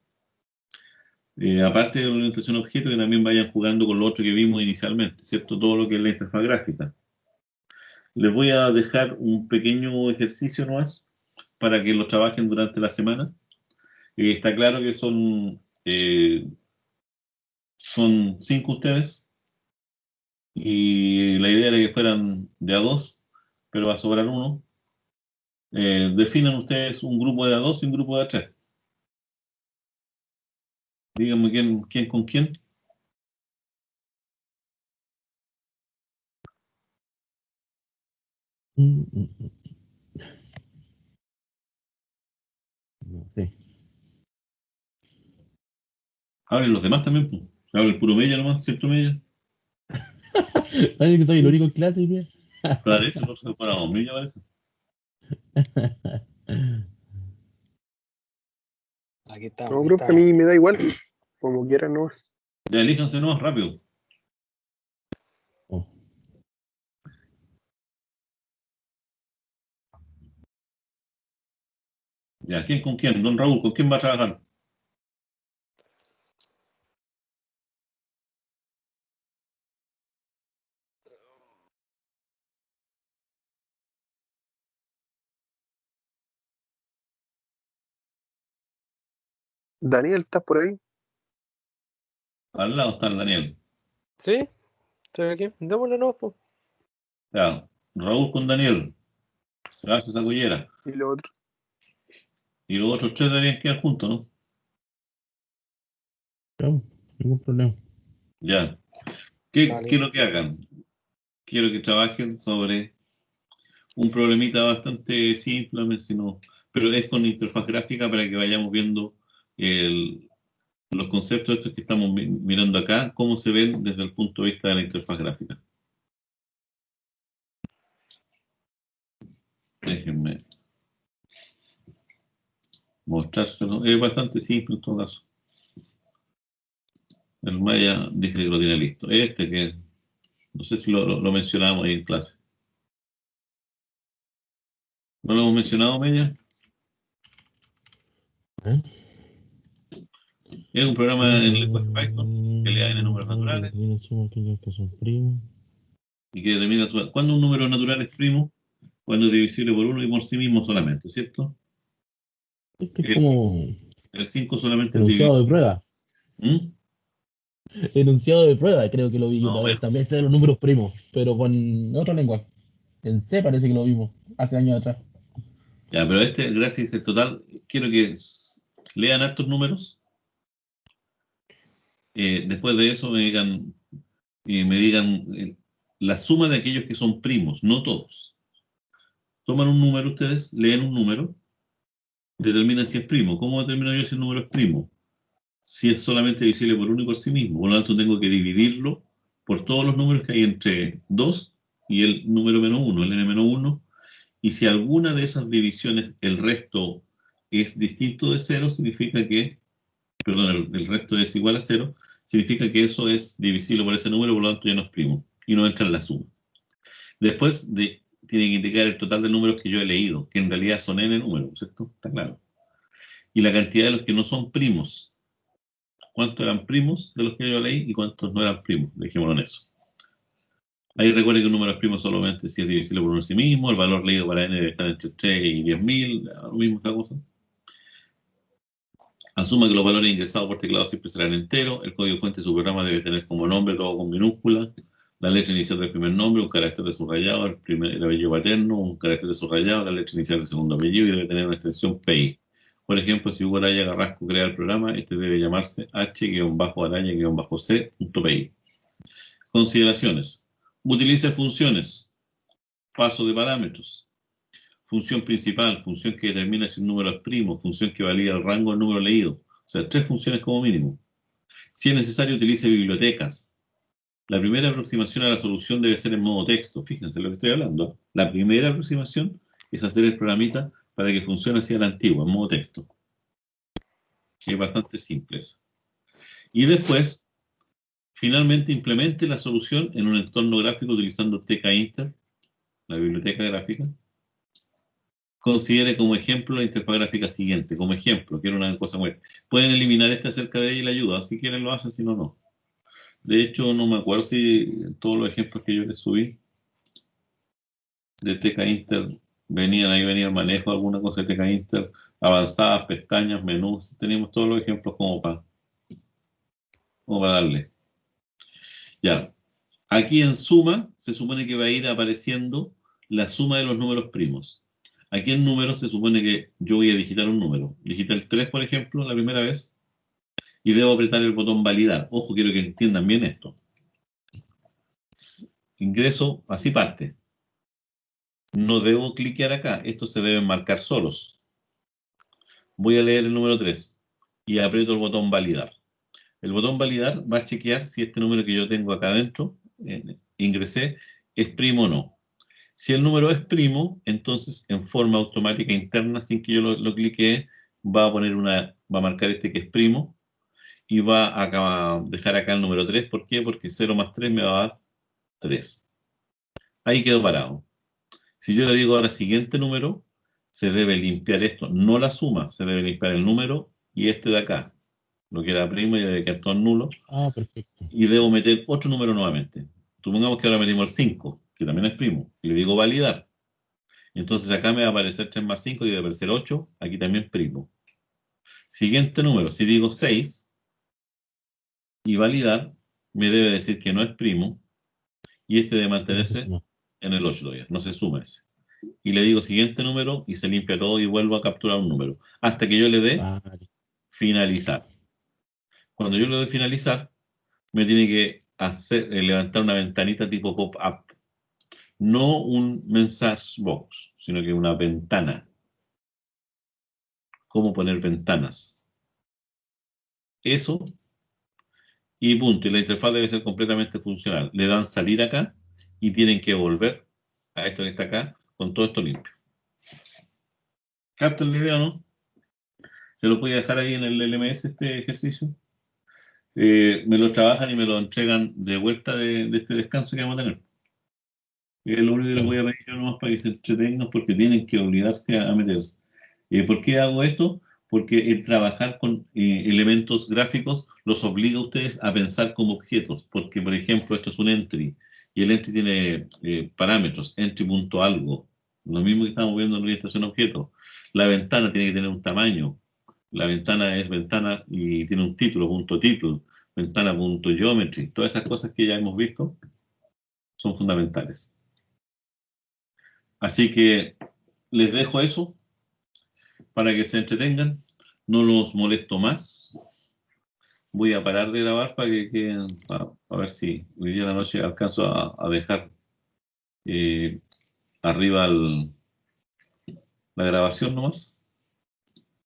Aparte de la orientación a objeto, que también vayan jugando con lo otro que vimos inicialmente, ¿cierto? Todo lo que es la interfaz gráfica. Les voy a dejar un pequeño ejercicio nomás para que lo trabajen durante la semana. Está claro que son 5 ustedes y la idea era que fueran de a 2, pero va a sobrar uno. Definan ustedes un grupo de a 2 y un grupo de a 3. Díganme quién con quién. No sé. Hablen los demás también, pues. Habla el puro Mella nomás, ¿cierto Mella? Parece que soy el único en clase hoy día. Parece, no sé, para Mella parece. Aquí estamos. No, Aquí profe, a estamos. mí me da igual, como quieran, no es. Ya elíjanse nomás rápido. Oh. Ya, ¿quién con quién? Don Raúl, ¿con quién va a trabajar? Daniel, ¿estás por ahí? Al lado está el Daniel. ¿Sí? Estoy aquí. Démosle no, pues. Ya, Raúl con Daniel. Se hace esa cullera. Y lo otro. Y los otros tres deberían quedar juntos, ¿no? No, ningún problema. Ya. ¿Qué Vale. quiero que hagan? Quiero que trabajen sobre un problemita bastante simple, pero es con interfaz gráfica para que vayamos viendo los conceptos estos que estamos mirando acá, cómo se ven desde el punto de vista de la interfaz gráfica. Déjenme mostrárselo. Es bastante simple en todo caso. El Maya dice que lo tiene listo. Este que no sé si lo mencionamos ahí en clase. ¿No lo hemos mencionado, Maya? ¿Eh? Es un programa en lenguaje Python que le da n números naturales Que son primos. y que determina cuando un número natural es primo, cuando es divisible por uno y por sí mismo solamente, ¿cierto? Este es El, como el 5 solamente es enunciado divisible. de prueba. ¿Mm? Enunciado de prueba, creo que lo vi No, una vez. bueno. También está de los números primos, pero con otra lengua. En C parece que lo vimos hace años atrás. Ya, pero gracias al total, quiero que lean estos números. Después de eso me digan la suma de aquellos que son primos, no todos. Toman un número ustedes, leen un número, determinan si es primo. ¿Cómo determino yo si el número es primo? Si es solamente divisible por uno y por sí mismo. Por lo tanto, tengo que dividirlo por todos los números que hay entre 2 y el número menos 1, el n-1. Y si alguna de esas divisiones, el resto es distinto de 0, significa que, perdón, el resto es igual a 0, significa que eso es divisible por ese número, por lo tanto ya no es primo y no entra en la suma. Después tiene que indicar el total de números que yo he leído, que en realidad son n números, ¿cierto? Está claro. Y la cantidad de los que no son primos. ¿Cuántos eran primos de los que yo leí y cuántos no eran primos? Dejémoslo en eso. Ahí recuerde que un número es primo solamente si es divisible por uno sí mismo, el valor leído para n debe estar entre 3 y 10.000, lo mismo esta cosa. Asuma que los valores ingresados por teclado siempre serán enteros, el código fuente de su programa debe tener como nombre todo con minúscula, la letra inicial del primer nombre, un carácter de subrayado, el apellido paterno, un carácter de subrayado, la letra inicial del segundo apellido y debe tener una extensión PI. Por ejemplo, si Hugo Araya Carrasco crea el programa, este debe llamarse h-araya-c.pi. Consideraciones. Utilice funciones. Paso de parámetros. Función principal, función que determina si un número es primo, función que valida el rango del número leído. O sea, 3 funciones como mínimo. Si es necesario, utilice bibliotecas. La primera aproximación a la solución debe ser en modo texto. Fíjense lo que estoy hablando. La primera aproximación es hacer el programita para que funcione así a la antigua, en modo texto. Que es bastante simple. Y después, finalmente, implemente la solución en un entorno gráfico utilizando TK-Inter, la biblioteca gráfica. Considere como ejemplo la interfaz gráfica siguiente. Como ejemplo, quiero una cosa muy... Pueden eliminar esta acerca de ella y la ayuda. Si quieren lo hacen, si no, no. De hecho, no me acuerdo si todos los ejemplos que yo les subí de TK-Inter ahí venía el manejo de alguna cosa de TK-Inter, avanzadas, pestañas, menús. Teníamos todos los ejemplos como para darle. Ya. Aquí en suma se supone que va a ir apareciendo la suma de los números primos. Aquí en números se supone que yo voy a digitar un número. Digita el 3, por ejemplo, la primera vez, y debo apretar el botón validar. Ojo, quiero que entiendan bien esto. Ingreso, así parte. No debo cliquear acá, estos se deben marcar solos. Voy a leer el número 3 y aprieto el botón validar. El botón validar va a chequear si este número que yo tengo acá adentro, ingresé, es primo o no. Si el número es primo, entonces en forma automática interna, sin que yo lo cliquee, va a marcar este que es primo y va a dejar acá el número 3. ¿Por qué? Porque 0 más 3 me va a dar 3. Ahí quedó parado. Si yo le digo ahora siguiente número, se debe limpiar esto, no la suma, se debe limpiar el número y este de acá. Lo que era primo ya debe quedar todo nulo. Ah, perfecto. Y debo meter otro número nuevamente. Supongamos que ahora metimos el 5, que también es primo, y le digo validar. Entonces acá me va a aparecer 3 más 5 y debe aparecer 8, aquí también primo. Siguiente número, si digo 6 y validar, me debe decir que no es primo y este debe mantenerse No. en el 8 todavía, no se suma ese. Y le digo siguiente número y se limpia todo y vuelvo a capturar un número. Hasta que yo le dé Vale. finalizar. Cuando yo le doy finalizar, me tiene que levantar una ventanita tipo pop-up. No un message box, sino que una ventana. ¿Cómo poner ventanas? Eso y punto. Y la interfaz debe ser completamente funcional. Le dan salir acá y tienen que volver a esto que está acá con todo esto limpio. ¿Captan la idea o no? Se lo voy a dejar ahí en el LMS este ejercicio. Me lo trabajan y me lo entregan de vuelta de este descanso que vamos a tener. Es lo único que les voy a pedir yo nomás para que se entretengan porque tienen que obligarse a meterse. ¿Por qué hago esto? Porque el trabajar con elementos gráficos los obliga a ustedes a pensar como objetos. Porque, por ejemplo, esto es un entry y el entry tiene parámetros, entry.algo. Lo mismo que estamos viendo en la orientación objeto. La ventana tiene que tener un tamaño. La ventana es ventana y tiene un título, punto título, ventana, punto geometry. Todas esas cosas que ya hemos visto son fundamentales. Así que les dejo eso para que se entretengan. No los molesto más. Voy a parar de grabar para que queden, a ver si hoy día a la noche alcanzo a dejar arriba la grabación nomás.